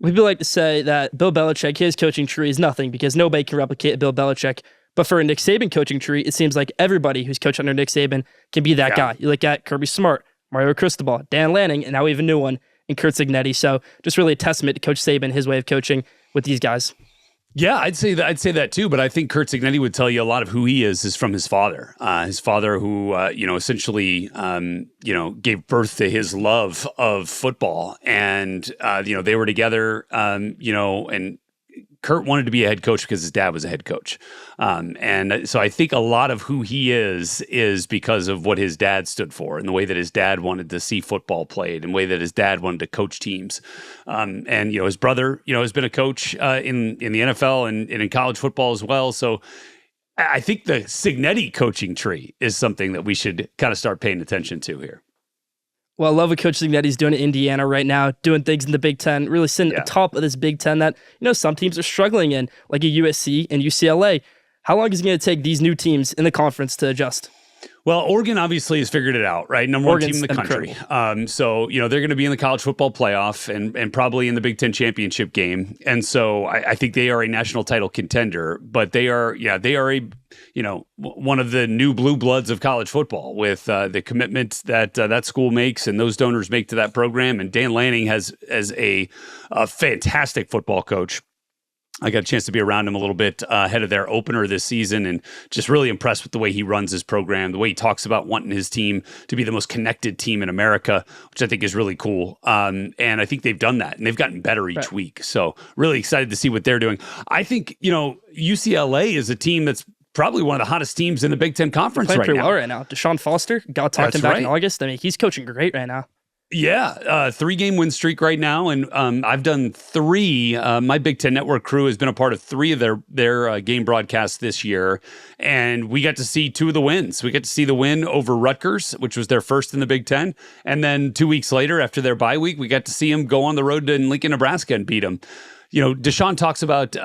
People like to say that Bill Belichick, his coaching tree is nothing because nobody can replicate Bill Belichick. But for a Nick Saban coaching tree, it seems like everybody who's coached under Nick Saban can be that guy. You look at Kirby Smart, Mario Cristobal, Dan Lanning, and now we have a new one in Curt Cignetti. So just really a testament to Coach Saban, his way of coaching with these guys. Yeah, I'd say that too. But I think Curt Cignetti would tell you a lot of who he is from his father. His father, who essentially gave birth to his love of football, and they were together. And Curt wanted to be a head coach because his dad was a head coach. And so I think a lot of who he is because of what his dad stood for and the way that his dad wanted to see football played and the way that his dad wanted to coach teams. And his brother, has been a coach in the NFL and in college football as well. So I think the Cignetti coaching tree is something that we should kind of start paying attention to here. Well, I love what Coach Cignetti's doing in Indiana right now, doing things in the Big Ten, really sitting at the top of this Big Ten that, some teams are struggling in, like a USC and UCLA. How long is it going to take these new teams in the conference to adjust? Well, Oregon obviously has figured it out, right? Number one team in the country. So, they're going to be in the college football playoff and probably in the Big Ten championship game. And so I think they are a national title contender, but they are one of the new blue bloods of college football with the commitment that that school makes and those donors make to that program. And Dan Lanning has a fantastic football coach. I got a chance to be around him a little bit ahead of their opener this season, and just really impressed with the way he runs his program, the way he talks about wanting his team to be the most connected team in America, which I think is really cool. And I think they've done that, and they've gotten better each week. So really excited to see what they're doing. I think, UCLA is a team that's probably one of the hottest teams in the Big Ten Conference playing right pretty now. well right now. Deshaun Foster, got talked him back in August. I mean, he's coaching great right now. Yeah, 3-game win streak right now, and I've done 3. My Big Ten Network crew has been a part of 3 of their game broadcasts this year, and we got to see 2 of the wins. We got to see the win over Rutgers, which was their first in the Big Ten, and then 2 weeks later, after their bye week, we got to see them go on the road to Lincoln, Nebraska, and beat them. Deshaun talks about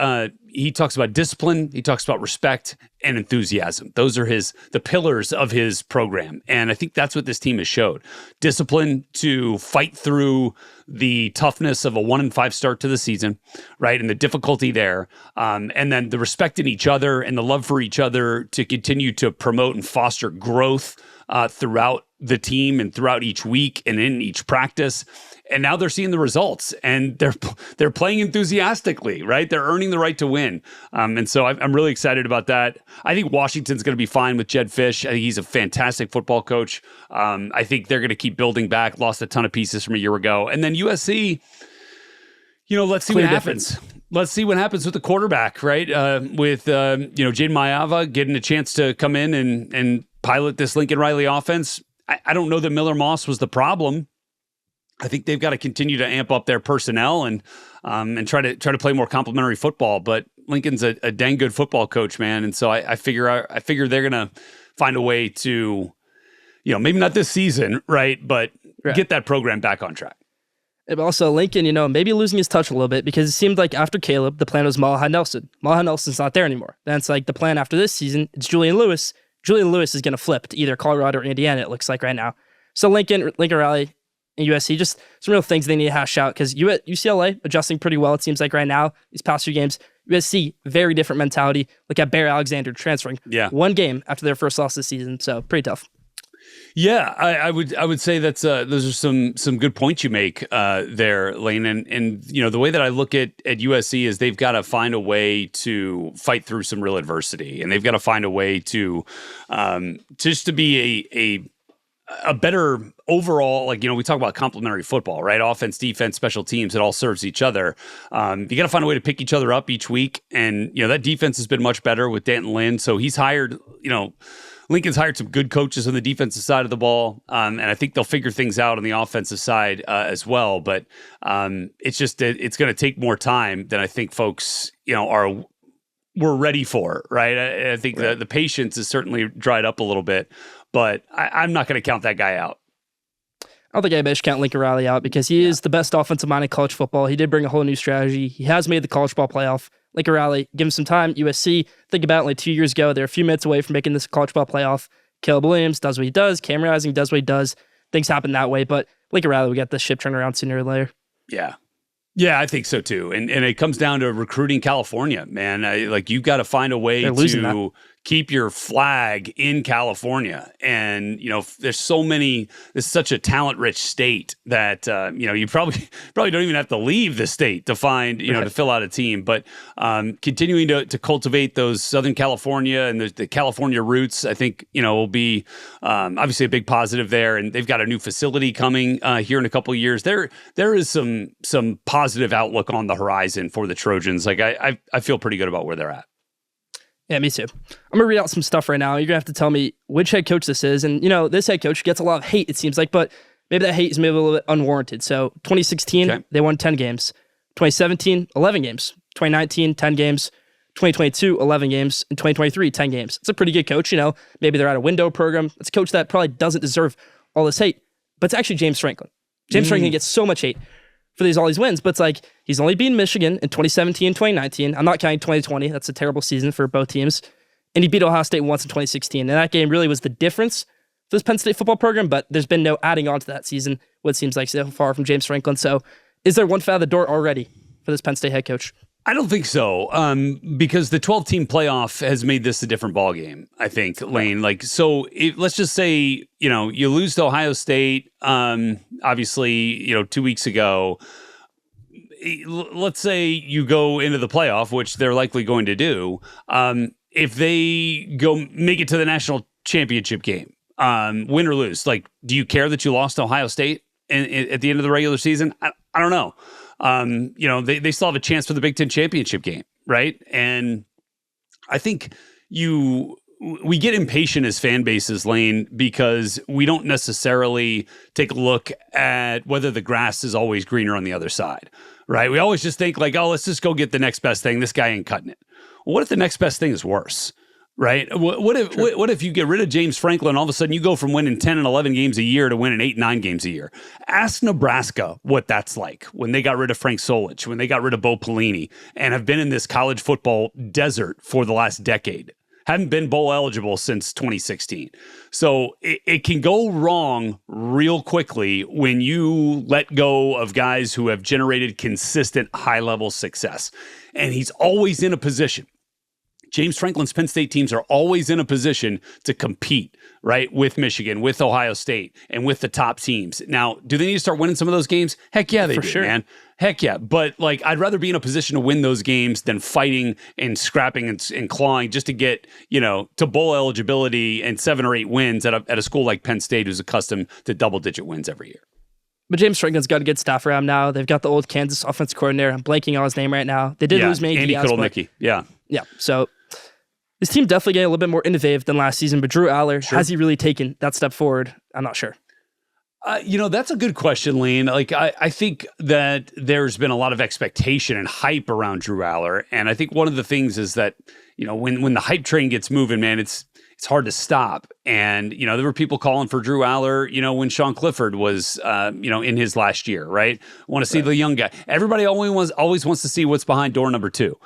discipline, he talks about respect and enthusiasm. Those are the pillars of his program. And I think that's what this team has showed. Discipline to fight through the toughness of a 1-5 start to the season, right? And the difficulty there. And then the respect in each other and the love for each other to continue to promote and foster growth throughout the team and throughout each week and in each practice. And now they're seeing the results, and they're playing enthusiastically, right? They're earning the right to win. And so I'm really excited about that. I think Washington's going to be fine with Jed Fish. I think he's a fantastic football coach. I think they're going to keep building back, lost a ton of pieces from a year ago. And then USC, let's see what happens. Let's see what happens with the quarterback, right? With Jaden Maiava getting a chance to come in and pilot this Lincoln Riley offense. I don't know that Miller Moss was the problem. I think they've got to continue to amp up their personnel and try to play more complementary football. But Lincoln's a dang good football coach, man, and so I figure they're gonna find a way to, maybe not this season, right, but get that program back on track. But also Lincoln, maybe losing his touch a little bit, because it seemed like after Caleb, the plan was Malachi Nelson. Malachi Nelson's not there anymore. Then it's like the plan after this season, it's Julian Lewis. Julian Lewis is going to flip to either Colorado or Indiana, it looks like right now. So Lincoln Riley, and USC, just some real things they need to hash out, because UCLA adjusting pretty well, it seems like right now, these past few games. USC, very different mentality. Look at Bear Alexander transferring one game after their first loss this season, so pretty tough. Yeah, I would say that's those are some good points you make there, Lane. And the way that I look at USC is they've got to find a way to fight through some real adversity, and they've got to find a way to just to be a better overall, we talk about complementary football, right? Offense, defense, special teams, it all serves each other. You got to find a way to pick each other up each week. And, that defense has been much better with Danton Lynn. So he's hired, Lincoln's hired some good coaches on the defensive side of the ball. And I think they'll figure things out on the offensive side as well. But it's just, it's going to take more time than I think folks, were ready for, right? I think the patience is certainly dried up a little bit. But I'm not going to count that guy out. I don't think anybody should count Lincoln Riley out, because he is the best offensive mind in college football. He did bring a whole new strategy. He has made the college ball playoff. Lincoln Riley, give him some time. USC, think about it, 2 years ago, they're a few minutes away from making this college ball playoff. Caleb Williams does what he does. Cam Rising does what he does. Things happen that way. But Lincoln Riley, we got this ship turned around sooner or later. Yeah, I think so too. And it comes down to recruiting California, man. You've got to find a way to keep your flag in California. And, there's such a talent rich state that, you probably don't even have to leave the state to find, to fill out a team. But continuing to cultivate those Southern California and the California roots, I think, will be obviously a big positive there. And they've got a new facility coming here in a couple of years. There is some positive outlook on the horizon for the Trojans. I feel pretty good about where they're at. Yeah, me too. I'm going to read out some stuff right now. You're going to have to tell me which head coach this is. And, this head coach gets a lot of hate, it seems like, but maybe that hate is maybe a little bit unwarranted. So 2016, They won 10 games. 2017, 11 games. 2019, 10 games. 2022, 11 games. And 2023, 10 games. It's a pretty good coach. Maybe they're at a window program. It's a coach that probably doesn't deserve all this hate. But it's actually James Franklin. James Franklin gets so much hate for all these wins, but it's he's only beaten Michigan in 2017 and 2019. I'm not counting 2020. That's a terrible season for both teams. And he beat Ohio State once in 2016. And that game really was the difference for this Penn State football program, but there's been no adding on to that season, what seems like so far from James Franklin. So is there one foot out the door already for this Penn State head coach? I don't think so, because the 12-team playoff has made this a different ballgame, I think, Lane. Let's just say, you lose to Ohio State, obviously, 2 weeks ago. let's say you go into the playoff, which they're likely going to do. If they go make it to the national championship game, win or lose, like, do you care that you lost to Ohio State at the end of the regular season? I don't know. They still have a chance for the Big Ten championship game, right? And I think we get impatient as fan bases, Lane, because we don't necessarily take a look at whether the grass is always greener on the other side, right? We always just think like, oh, let's just go get the next best thing. This guy ain't cutting it. Well, what if the next best thing is worse, right? What if you get rid of James Franklin, all of a sudden you go from winning 10 and 11 games a year to winning 8, 9 games a year? Ask Nebraska what that's like when they got rid of Frank Solich, when they got rid of Bo Pelini, and have been in this college football desert for the last decade. Haven't been bowl eligible since 2016. So it can go wrong real quickly when you let go of guys who have generated consistent high-level success. And he's always in a position. James Franklin's Penn State teams are always in a position to compete, right, with Michigan, with Ohio State, and with the top teams. Now, do they need to start winning some of those games? Heck yeah, they do, man. Heck yeah. But, like, I'd rather be in a position to win those games than fighting and scrapping and clawing just to get, to bowl eligibility and 7 or 8 wins at a school like Penn State who's accustomed to double-digit wins every year. But James Franklin's got a good staff around now. They've got the old Kansas offense coordinator. I'm blanking on his name right now. They did lose Andy Kotelnicki. Yeah. So this team definitely getting a little bit more innovative than last season, but Drew Aller, has he really taken that step forward? I'm not sure. That's a good question, Lane. Like, I think that there's been a lot of expectation and hype around Drew Aller. And I think one of the things is that, when the hype train gets moving, man, it's hard to stop. And, there were people calling for Drew Aller, when Sean Clifford was, in his last year, right? Want to see the young guy. Everybody always wants to see what's behind door number 2.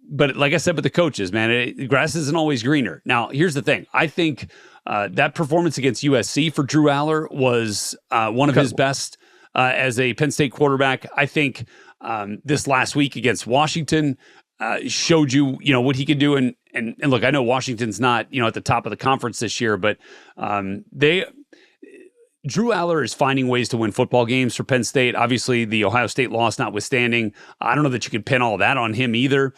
But like I said with the coaches, man, grass isn't always greener. Now, here's the thing. I think that performance against USC for Drew Aller was one of his best as a Penn State quarterback. I think this last week against Washington showed you, what he could do. And look, I know Washington's not, at the top of the conference this year, but Drew Aller is finding ways to win football games for Penn State. Obviously, the Ohio State loss notwithstanding, I don't know that you could pin all that on him either.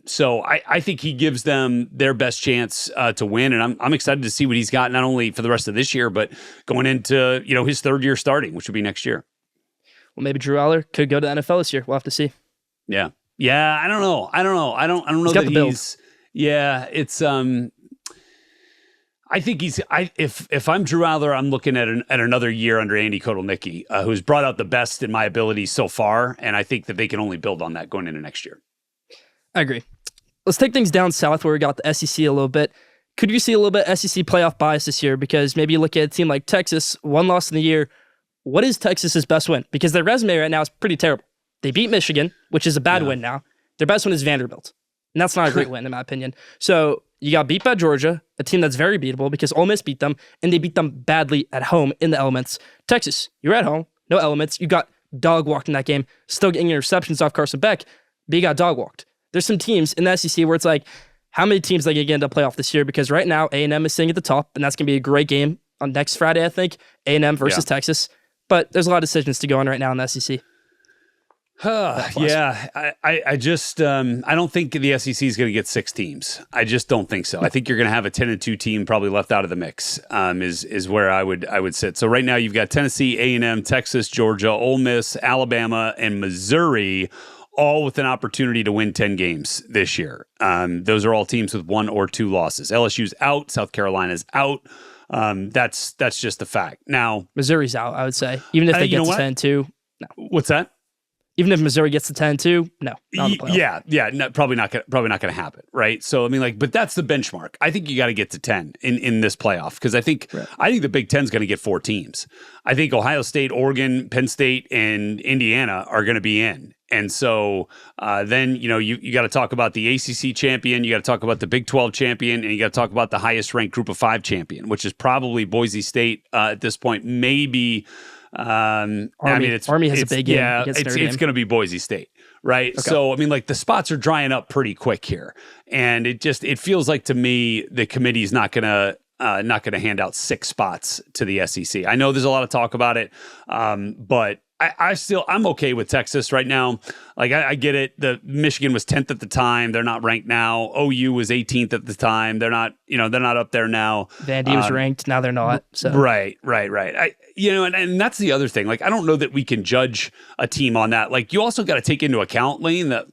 So I think he gives them their best chance to win, and I'm excited to see what he's got not only for the rest of this year, but going into his third year starting, which would be next year. Well, maybe Drew Aller could go to the NFL this year. We'll have to see. Yeah. I don't know. I don't know that he's. Yeah, it's. I think if I'm Drew Aller, I'm looking at another year under Andy Kotelnicki, who's brought out the best in my abilities so far, and I think that they can only build on that going into next year. I agree. Let's take things down south where we got the SEC a little bit. Could you see a little bit SEC playoff bias this year? Because maybe you look at a team like Texas, 1 loss in the year. What is Texas's best win? Because their resume right now is pretty terrible. They beat Michigan, which is a bad win now. Their best win is Vanderbilt. And that's not a great win, in my opinion. So you got beat by Georgia, a team that's very beatable because Ole Miss beat them, and they beat them badly at home in the elements. Texas, you're at home, no elements. You got dog walked in that game, still getting interceptions off Carson Beck, but you got dog walked. There's some teams in the SEC where it's like, how many teams are going to get into the playoff this year? Because right now, A&M is sitting at the top, and that's going to be a great game on next Friday, I think, A&M versus Texas. But there's a lot of decisions to go on right now in the SEC. I just I don't think the SEC is going to get 6 teams. I just don't think so. I think you're going to have a 10-2 team probably left out of the mix. Is where I would sit. So right now you've got Tennessee, A&M, Texas, Georgia, Ole Miss, Alabama, and Missouri, all with an opportunity to win 10 games this year. Those are all teams with 1 or 2 losses. LSU's out. South Carolina's out. That's just a fact. Now Missouri's out, I would say. Even if they get to 10-2. No. What's that? Even if Missouri gets to 10-2, no. No, probably not going to happen, right? So I mean, but that's the benchmark. I think you got to get to 10 in this playoff because I think the Big Ten's going to get 4 teams. I think Ohio State, Oregon, Penn State, and Indiana are going to be in. And so then, you got to talk about the ACC champion, you got to talk about the Big 12 champion, and you got to talk about the highest ranked Group of 5 champion, which is probably Boise State at this point, maybe. Army has a big game. Yeah, it's going to be Boise State, right? Okay. So, I mean, the spots are drying up pretty quick here. And it feels like to me, the committee's not going to hand out 6 spots to the SEC. I know there's a lot of talk about it, but I'm okay with Texas right now. Like I get it. The Michigan was 10th at the time. They're not ranked now. OU was 18th at the time. They're not up there now. Vandy was ranked. Now they're not. So. Right. And that's the other thing. Like, I don't know that we can judge a team on that. Like, you also got to take into account, Lane, that,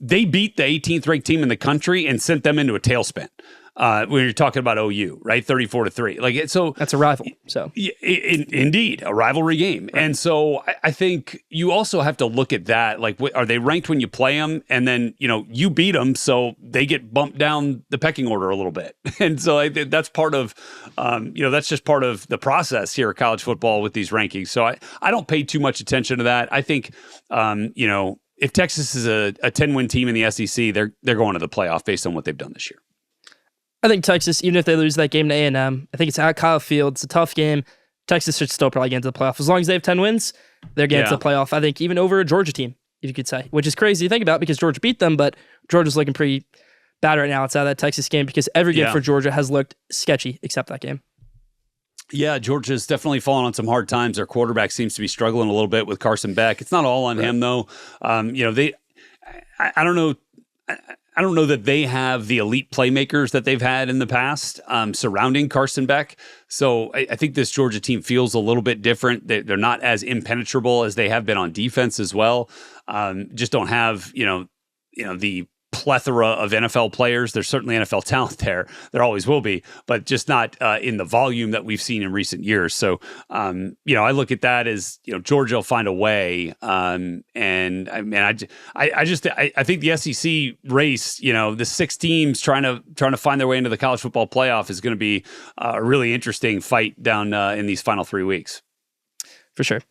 they beat the 18th ranked team in the country and sent them into a tailspin. When you're talking about OU, right? 34-3. Like, so that's a rival. So indeed, a rivalry game. Right. And so I think you also have to look at that. Like, are they ranked when you play them? And then, you beat them, so they get bumped down the pecking order a little bit. And so I think that's part of, that's just part of the process here at college football with these rankings. So I don't pay too much attention to that. I think, if Texas is a 10-win team in the SEC, they're going to the playoff based on what they've done this year. I think Texas, even if they lose that game to A&M, I think it's at Kyle Field. It's a tough game. Texas should still probably get into the playoff. As long as they have 10 wins, they're getting to the playoff. I think even over a Georgia team, if you could say, which is crazy to think about because Georgia beat them, but Georgia's looking pretty bad right now outside of that Texas game because every game for Georgia has looked sketchy except that game. Yeah, Georgia's definitely fallen on some hard times. Their quarterback seems to be struggling a little bit with Carson Beck. It's not all on him, though. I don't know. I don't know that they have the elite playmakers that they've had in the past surrounding Carson Beck. So I think this Georgia team feels a little bit different. They're not as impenetrable as they have been on defense as well. Just don't have, the plethora of NFL players. There's certainly NFL talent there. There always will be, but just not in the volume that we've seen in recent years. So, I look at that as, Georgia will find a way. And I mean, I think the SEC race, the 6 teams trying to find their way into the college football playoff is going to be a really interesting fight down in these final 3 weeks. For sure.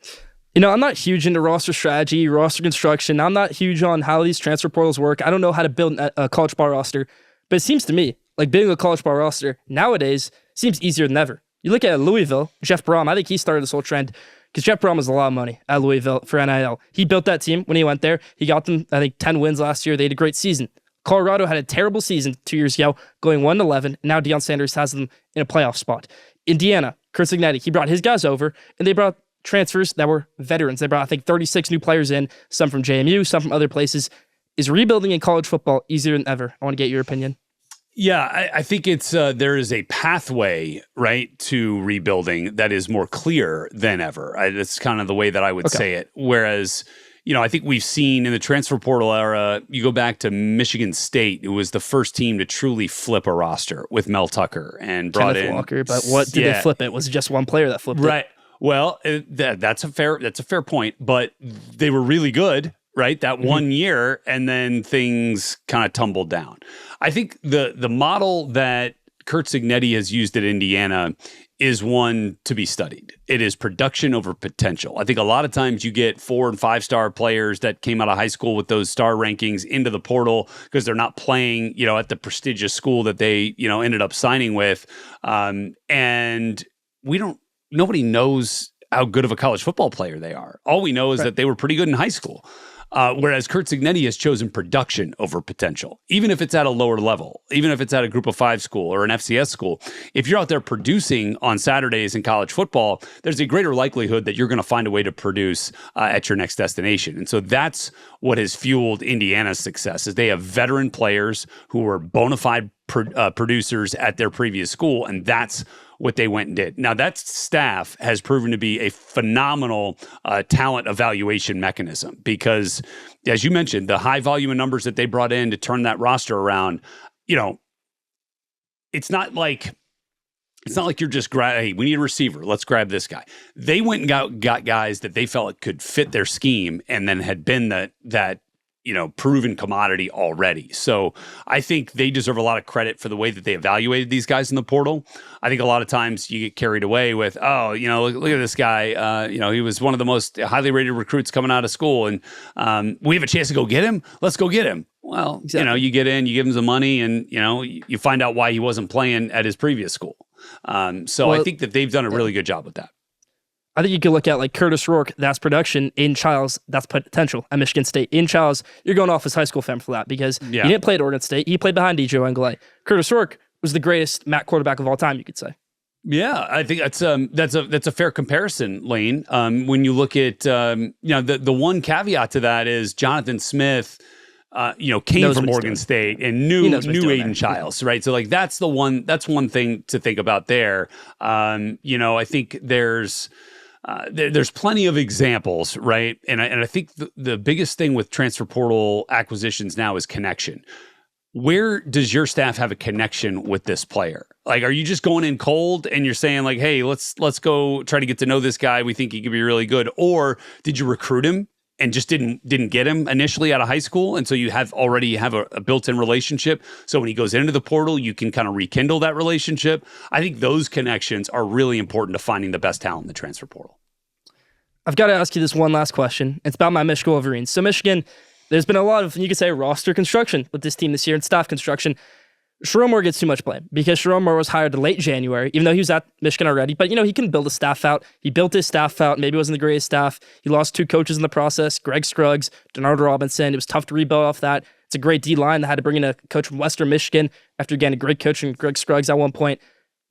I'm not huge into roster strategy, roster construction. I'm not huge on how these transfer portals work. I don't know how to build a college ball roster. But it seems to me like building a college ball roster nowadays seems easier than ever. You look at Louisville, Jeff Brom, I think he started this whole trend because Jeff Brom has a lot of money at Louisville for NIL. He built that team when he went there. He got them, I think, 10 wins last year. They had a great season. Colorado had a terrible season 2 years ago, going 1-11. And now Deion Sanders has them in a playoff spot. Indiana, Chris Ignetti, he brought his guys over, and they brought transfers that were veterans. They brought, I think, 36 new players in, some from JMU, some from other places. Is rebuilding in college football easier than ever? I want to get your opinion. Yeah, I think it's there is a pathway, right, to rebuilding that is more clear than ever. That's kind of the way that I would say it. Whereas, I think we've seen in the transfer portal era, you go back to Michigan State, who was the first team to truly flip a roster with Mel Tucker and brought Kenneth in Walker. But what did they flip it? Was it just one player that flipped it? Right. Well, that's a fair point, but they were really good, right? That 1 year, and then things kind of tumbled down. I think the model that Curt Cignetti has used at Indiana is one to be studied. It is production over potential. I think a lot of times you get 4- and 5-star players that came out of high school with those star rankings into the portal because they're not playing, at the prestigious school that they, ended up signing with, and nobody knows how good of a college football player they are. All we know is that they were pretty good in high school. Whereas Curt Cignetti has chosen production over potential, even if it's at a lower level, even if it's at a group of 5 school or an FCS school. If you're out there producing on Saturdays in college football, there's a greater likelihood that you're going to find a way to produce at your next destination. And so that's what has fueled Indiana's success, is they have veteran players who are bona fide producers at their previous school, and that's what they went and did. Now, that staff has proven to be a phenomenal talent evaluation mechanism because, as you mentioned, the high volume of numbers that they brought in to turn that roster around, it's not like you're just, hey, we need a receiver. Let's grab this guy. They went and got guys that they felt could fit their scheme and then had been that proven commodity already. So I think they deserve a lot of credit for the way that they evaluated these guys in the portal. I think a lot of times you get carried away with, look at this guy. He was one of the most highly rated recruits coming out of school, and we have a chance to go get him. Let's go get him. Well, exactly. You get in, you give him some money, and you find out why he wasn't playing at his previous school. I think that they've done a really good job with that. I think you could look at like Curtis Rourke, that's production. In Childs, that's potential at Michigan State. In Childs, you're going off his high school film for that because he didn't play at Oregon State. He played behind DJ Uiagalelei. Curtis Rourke was the greatest MAC quarterback of all time, you could say. Yeah, I think that's a fair comparison, Lane. When you look at the one caveat to that is Jonathan Smith, came from Oregon State and knew Aiden Childs, right? So like that's one thing to think about there. I think there's plenty of examples, right? And I think the biggest thing with transfer portal acquisitions now is connection. Where does your staff have a connection with this player? Like, are you just going in cold and you're saying like, hey, let's go try to get to know this guy. We think he could be really good. Or did you recruit him and just didn't get him initially out of high school? And so you already have a built-in relationship. So when he goes into the portal, you can kind of rekindle that relationship. I think those connections are really important to finding the best talent in the transfer portal. I've got to ask you this one last question. It's about my Michigan Wolverines. So Michigan, there's been a lot of, you could say, roster construction with this team this year and staff construction. Sharon Moore gets too much blame because Sharon Moore was hired late January, even though he was at Michigan already. But, he can build a staff out. He built his staff out. Maybe it wasn't the greatest staff. He lost 2 coaches in the process, Greg Scruggs, Denard Robinson. It was tough to rebuild off that. It's a great D-line. They had to bring in a coach from Western Michigan after getting a great coach from Greg Scruggs at one point.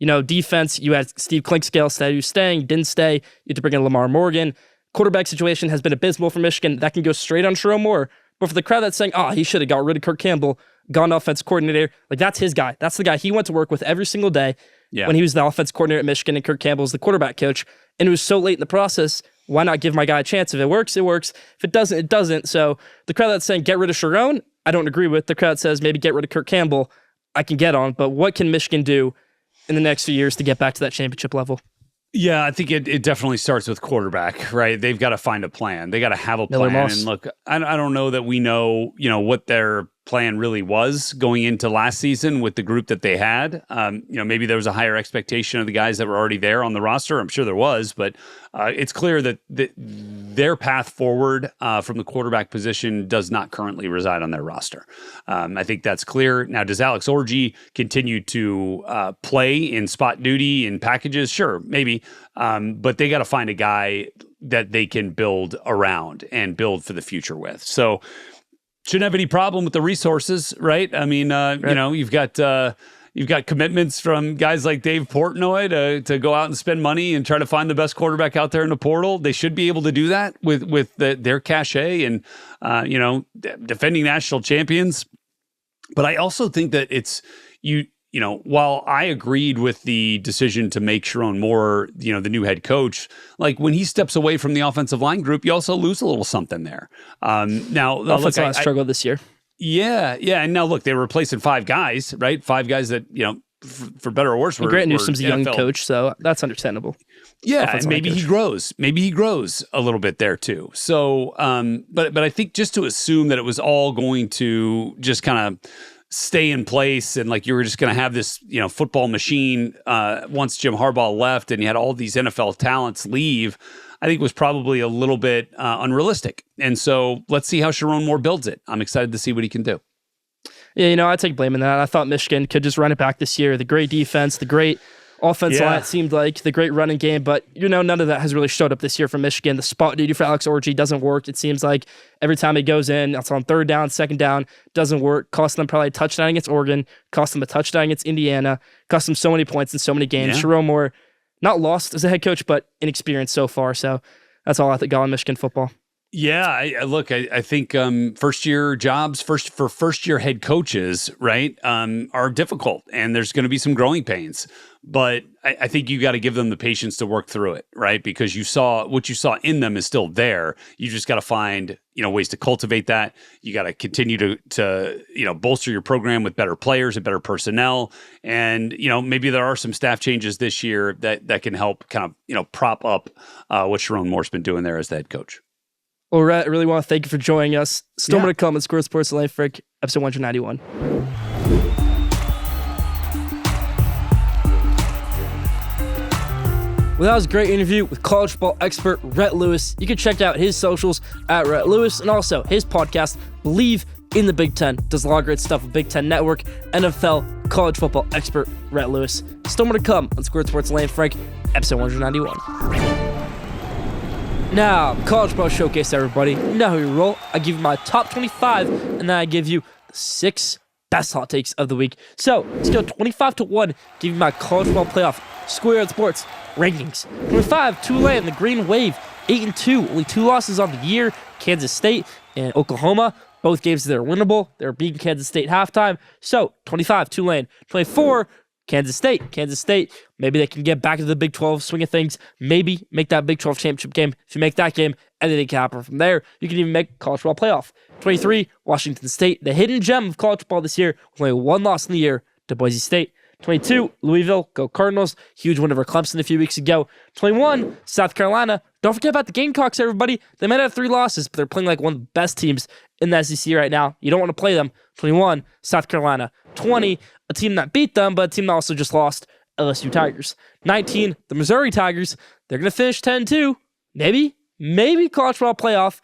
Defense, you had Steve Clinkscale said he was staying, didn't stay. You had to bring in Lamar Morgan. Quarterback situation has been abysmal for Michigan. That can go straight on Sharon Moore. But for the crowd that's saying, he should have got rid of Kirk Campbell, gone offense coordinator, like that's his guy. That's the guy he went to work with every single day when he was the offense coordinator at Michigan and Kirk Campbell was the quarterback coach. And it was so late in the process, why not give my guy a chance? If it works, it works. If it doesn't, it doesn't. So the crowd that's saying get rid of Sharon, I don't agree with. The crowd says maybe get rid of Kirk Campbell, I can get on. But what can Michigan do in the next few years to get back to that championship level? Yeah, I think it definitely starts with quarterback, right? They've got to find a plan. They got to have a plan. And look, I don't know that we know, what their plan really was going into last season with the group that they had. Maybe there was a higher expectation of the guys that were already there on the roster. I'm sure there was, but it's clear that their path forward from the quarterback position does not currently reside on their roster. I think that's clear. Now, does Alex Orji continue to play in spot duty in packages? Sure, maybe. But they got to find a guy that they can build around and build for the future with. So shouldn't have any problem with the resources, right? I mean, right. You've got commitments from guys like Dave Portnoy to go out and spend money and try to find the best quarterback out there in the portal. They should be able to do that with their cachet and defending national champions. But I also think that it's while I agreed with the decision to make Sharon Moore, the new head coach, like when he steps away from the offensive line group, you also lose a little something there. Now, offensive line struggled this year. Yeah. And now look, they were replacing 5 guys, right? 5 guys that, for better or worse, Grant Newsom's a young coach, so that's understandable. Yeah, and maybe he grows. Maybe he grows a little bit there too. So, but I think just to assume that it was all going to just kind of stay in place and like you were just going to have this, football machine once Jim Harbaugh left and you had all these NFL talents leave, I think was probably a little bit unrealistic. And so let's see how Sharon Moore builds it. I'm excited to see what he can do. Yeah, I take blame in that. I thought Michigan could just run it back this year. The great defense, the great offensive line, it seemed like, the great running game, but none of that has really showed up this year for Michigan. The spot duty for Alex Orji doesn't work. It seems like every time he goes in, it's on 3rd down, 2nd down, doesn't work. Cost them probably a touchdown against Oregon, cost them a touchdown against Indiana, cost them so many points in so many games. Yeah. Sharon Moore, not lost as a head coach, but inexperienced so far. So that's all I think got on Michigan football. Yeah, I think first-year jobs, first-year head coaches, right, are difficult, and there's going to be some growing pains. But I think you got to give them the patience to work through it, right? Because what you saw in them is still there. You just got to find, ways to cultivate that. You got to continue to bolster your program with better players and better personnel. And, maybe there are some staff changes this year that can help kind of, prop up what Sharon Moore's been doing there as the head coach. Well, Rhett, I really want to thank you for joining us. Still more to come on Square Sports Lane Frick, episode 191. Well, that was a great interview with college football expert Rhett Lewis. You can check out his socials at Rhett Lewis and also his podcast, BLEAV in the Big Ten. Does a lot of great stuff with Big Ten Network, NFL, college football expert Rhett Lewis. Still more to come on Square Sports Lane Frank, episode 191. Now, College Ball Showcase, everybody. You know how we roll. I give you my top 25, and then I give you 6 best hot takes of the week. So let's go 25-1, give you my college football playoff Schoolyard Sports rankings. 25, Tulane, the Green Wave, 8-2, only 2 losses on the year. Kansas State and Oklahoma, both games that are winnable. They're beating Kansas State halftime. So 25, Tulane. 24, Kansas State. Kansas State, maybe they can get back into the Big 12 swing of things. Maybe make that Big 12 championship game. If you make that game, anything can happen from there. You can even make college football playoff. 23, Washington State, the hidden gem of college football this year, with only 1 loss in the year to Boise State. 22, Louisville, go Cardinals. Huge win over Clemson a few weeks ago. 21, South Carolina. Don't forget about the Gamecocks, everybody. They might have 3 losses, but they're playing like one of the best teams in the SEC right now. You don't want to play them. 21, South Carolina. 20, a team that beat them, but a team that also just lost, LSU Tigers. 19, the Missouri Tigers. They're going to finish 10-2. Maybe college football playoff.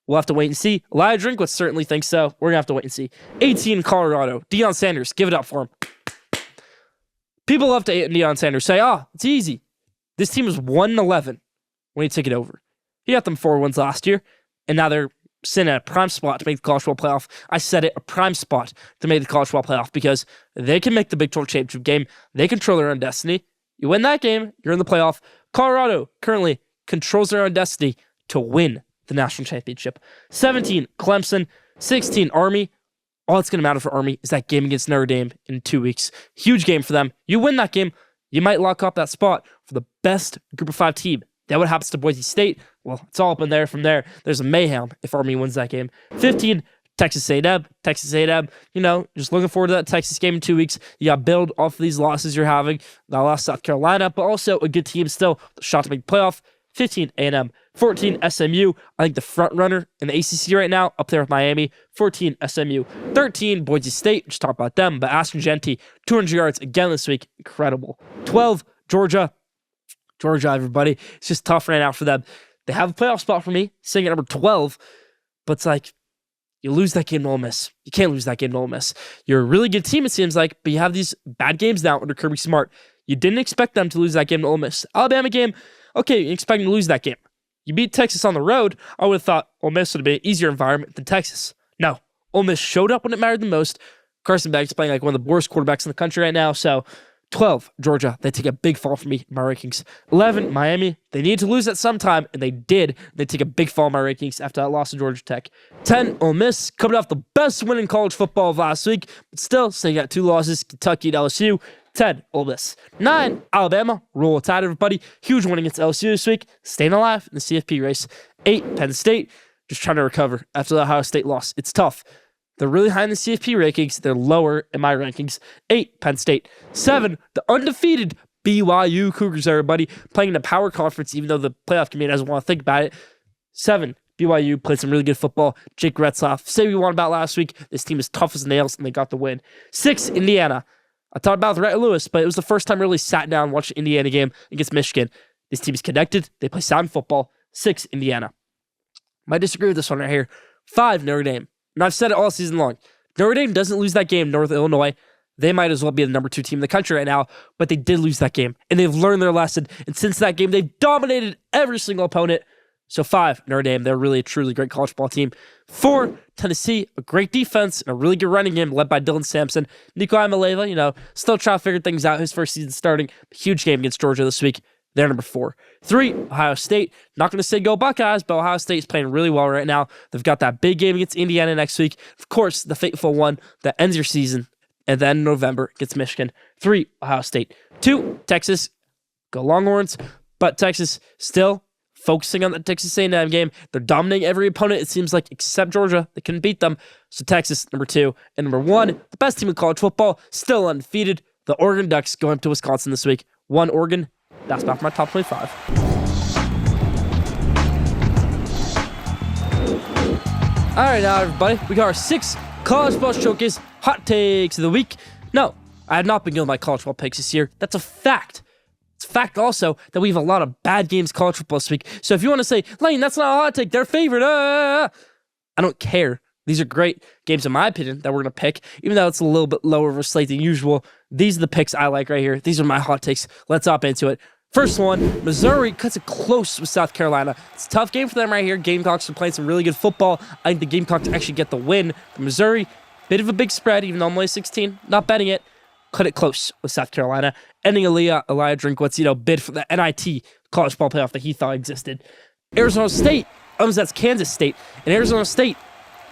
We'll have to wait and see. Elijah Drinkwitz certainly thinks so. We're going to have to wait and see. 18, Colorado. Deion Sanders. Give it up for him. People love to hate Deion Sanders. Say, it's easy. This team was 1-11 when he took it over. He got them 4 wins last year, and now they're sitting at a prime spot to make the college football playoff. I said it, a prime spot to make the college football playoff because they can make the Big 12 championship game. They control their own destiny. You win that game, you're in the playoff. Colorado currently controls their own destiny to win the national championship. 17, Clemson. 16, Army. All that's going to matter for Army is that game against Notre Dame in 2 weeks. Huge game for them. You win that game, you might lock up that spot for the best Group of 5 team. Then what happens to Boise State? Well, it's all up in there. From there, there's a mayhem if Army wins that game. 15, Texas A&M. Texas A&M, just looking forward to that Texas game in 2 weeks. You got to build off of these losses you're having. That lost South Carolina, but also a good team still. Shot to make the playoff. 15, A&M. 14, SMU. I think the front runner in the ACC right now, up there with Miami. 14, SMU. 13, Boise State. Just talk about them, but Ashton Genty, 200 yards again this week. Incredible. 12, Georgia. Georgia, everybody. It's just tough right now for them. They have a playoff spot for me, sitting at number 12, but it's like, you lose that game to Ole Miss. You can't lose that game to Ole Miss. You're a really good team, it seems like, but you have these bad games now under Kirby Smart. You didn't expect them to lose that game to Ole Miss. Alabama game, okay, you expect them to lose that game. You beat Texas on the road. I would have thought Ole Miss would have been an easier environment than Texas. No, Ole Miss showed up when it mattered the most. Carson Beck's playing like one of the worst quarterbacks in the country right now. So 12, Georgia. They take a big fall for me in my rankings. 11, Miami. They need to lose at some time, and they did. They take a big fall in my rankings after that loss to Georgia Tech. 10, Ole Miss. Coming off the best win in college football of last week, but still, so you got 2 losses, Kentucky and LSU. 10, Ole Miss. 9, Alabama. Roll Tide, everybody. Huge win against LSU this week. Staying alive in the CFP race. 8, Penn State. Just trying to recover after the Ohio State loss. It's tough. They're really high in the CFP rankings. They're lower in my rankings. 8, Penn State. 7, the undefeated BYU Cougars, everybody. Playing in a power conference, even though the playoff committee doesn't want to think about it. 7, BYU played some really good football. Jake Retzlaff. Say we won about last week. This team is tough as nails, and they got the win. 6, Indiana. I talked about Rhett Lewis, but it was the first time I really sat down and watched an Indiana game against Michigan. This team is connected. They play sound football. 6, Indiana. Might disagree with this one right here. 5, Notre Dame. And I've said it all season long. Notre Dame doesn't lose that game, North Illinois. They might as well be the number 2 team in the country right now, but they did lose that game, and they've learned their lesson. And since that game, they've dominated every single opponent. So 5, Notre Dame. They're really a truly great college football team. 4, Tennessee. A great defense and a really good running game led by Dylan Sampson. Nico Imaleva, still trying to figure things out. His first season starting. Huge game against Georgia this week. They're number 4. 3, Ohio State. Not going to say go Buckeyes, but Ohio State is playing really well right now. They've got that big game against Indiana next week. Of course, the fateful one that ends your season. And then in November against Michigan. 3, Ohio State. 2, Texas. Go Longhorns. But Texas still focusing on the Texas A&M game. They're dominating every opponent, it seems like, except Georgia. They couldn't beat them. So Texas, number 2. And number 1, the best team in college football, still undefeated. The Oregon Ducks going up to Wisconsin this week. 1, Oregon. That's about my top 25. All right, now, everybody, we got our 6 college football showcase hot takes of the week. No, I have not been good with my college football picks this year. That's a fact. It's a fact also that we have a lot of bad games college football this week. So if you want to say, Lane, that's not a hot take, they're favored. I don't care. These are great games, in my opinion, that we're going to pick. Even though it's a little bit lower of a slate than usual, these are the picks I like right here. These are my hot takes. Let's hop into it. First one, Missouri cuts it close with South Carolina. It's a tough game for them right here. Gamecocks are playing some really good football. I think the Gamecocks actually get the win. For Missouri, Bit of a big spread, even though I'm only 16. Not betting it. Cut it close with South Carolina. Ending Elijah Drinkwitz, bid for the NIT college ball playoff that he thought existed. Arizona State, that's Kansas State. And Arizona State,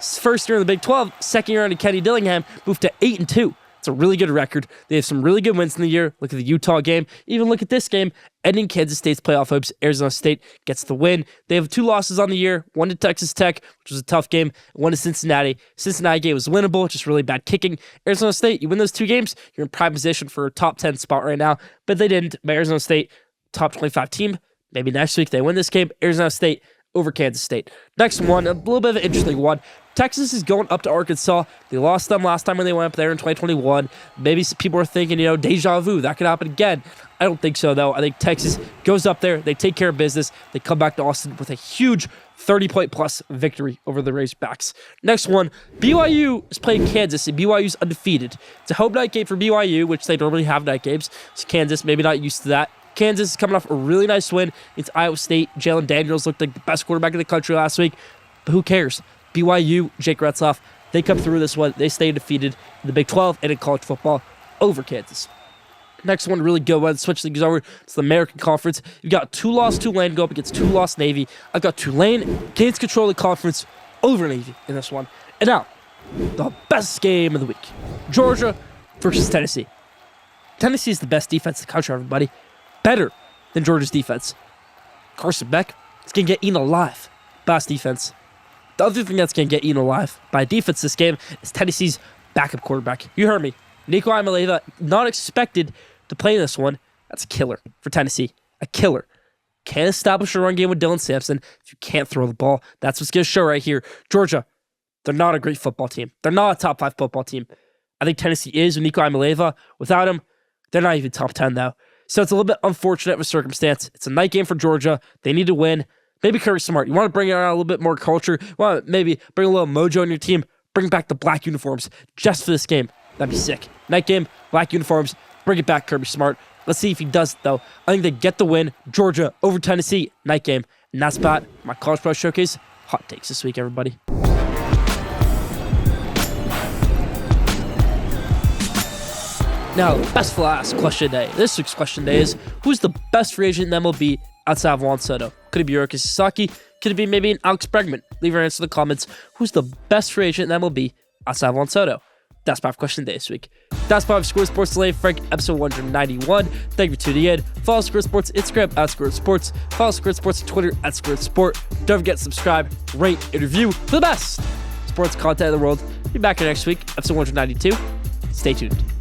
first year in the Big 12, second year under Kenny Dillingham, moved to 8-2. It's a really good record. They have some really good wins in the year. Look at the Utah game. Even look at this game. Ending Kansas State's playoff hopes. Arizona State gets the win. They have 2 losses on the year. One to Texas Tech, which was a tough game. One to Cincinnati. Cincinnati game was winnable, just really bad kicking. Arizona State, you win those 2 games, you're in prime position for a top 10 spot right now. But they didn't. But Arizona State, top 25 team. Maybe next week they win this game. Arizona State over Kansas State. Next one, a little bit of an interesting one. Texas is going up to Arkansas. They lost them last time when they went up there in 2021. Maybe some people are thinking, deja vu. That could happen again. I don't think so, though. I think Texas goes up there. They take care of business. They come back to Austin with a huge 30-point-plus victory over the Razorbacks. Next one, BYU is playing Kansas, and BYU's undefeated. It's a home night game for BYU, which they normally have night games. So Kansas, maybe not used to that. Kansas is coming off a really nice win against Iowa State. Jalen Daniels looked like the best quarterback in the country last week. But who cares? BYU, Jake Retzloff, they come through this one. They stay defeated in the Big 12 and in college football over Kansas. Next one, really good one. Switch things over to the American Conference. You've got 2-loss Tulane go up against 2-loss Navy. I've got Tulane gains control of the conference over Navy in this one. And now, the best game of the week. Georgia versus Tennessee. Tennessee is the best defense in the country, everybody. Better than Georgia's defense. Carson Beck is going to get eaten alive by this defense. The other thing that's going to get eaten alive by defense this game is Tennessee's backup quarterback. You heard me. Nico Iamaleava, not expected to play this one. That's a killer for Tennessee. A killer. Can't establish a run game with Dylan Sampson if you can't throw the ball. That's what's going to show right here. Georgia, they're not a great football team. They're not a top 5 football team. I think Tennessee is with Nico Iamaleava. Without him, they're not even top 10, though. So it's a little bit unfortunate of a circumstance. It's a night game for Georgia. They need to win. Maybe Kirby Smart. You want to bring out a little bit more culture. You want to maybe bring a little mojo in your team. Bring back the black uniforms just for this game. That'd be sick. Night game, black uniforms. Bring it back, Kirby Smart. Let's see if he does it, though. I think they get the win. Georgia over Tennessee. Night game. And that's about my College Pro Showcase hot takes this week, everybody. Now, best for last question day. This week's question day is, who's the best free agent in MLB outside of Juan Soto? Could it be Roki Sasaki? Could it be maybe an Alex Bregman? Leave your answer in the comments. Who's the best free agent in MLB outside of Juan Soto? That's my question day this week. That's my Score Sports Delay Frank, episode 191. Thank you for tuning in. Follow Score Sports Instagram at Score Sports. Follow Score Sports Twitter at Score Sport. Don't forget to subscribe, rate, and review for the best sports content in the world. Be back here next week, episode 192. Stay tuned.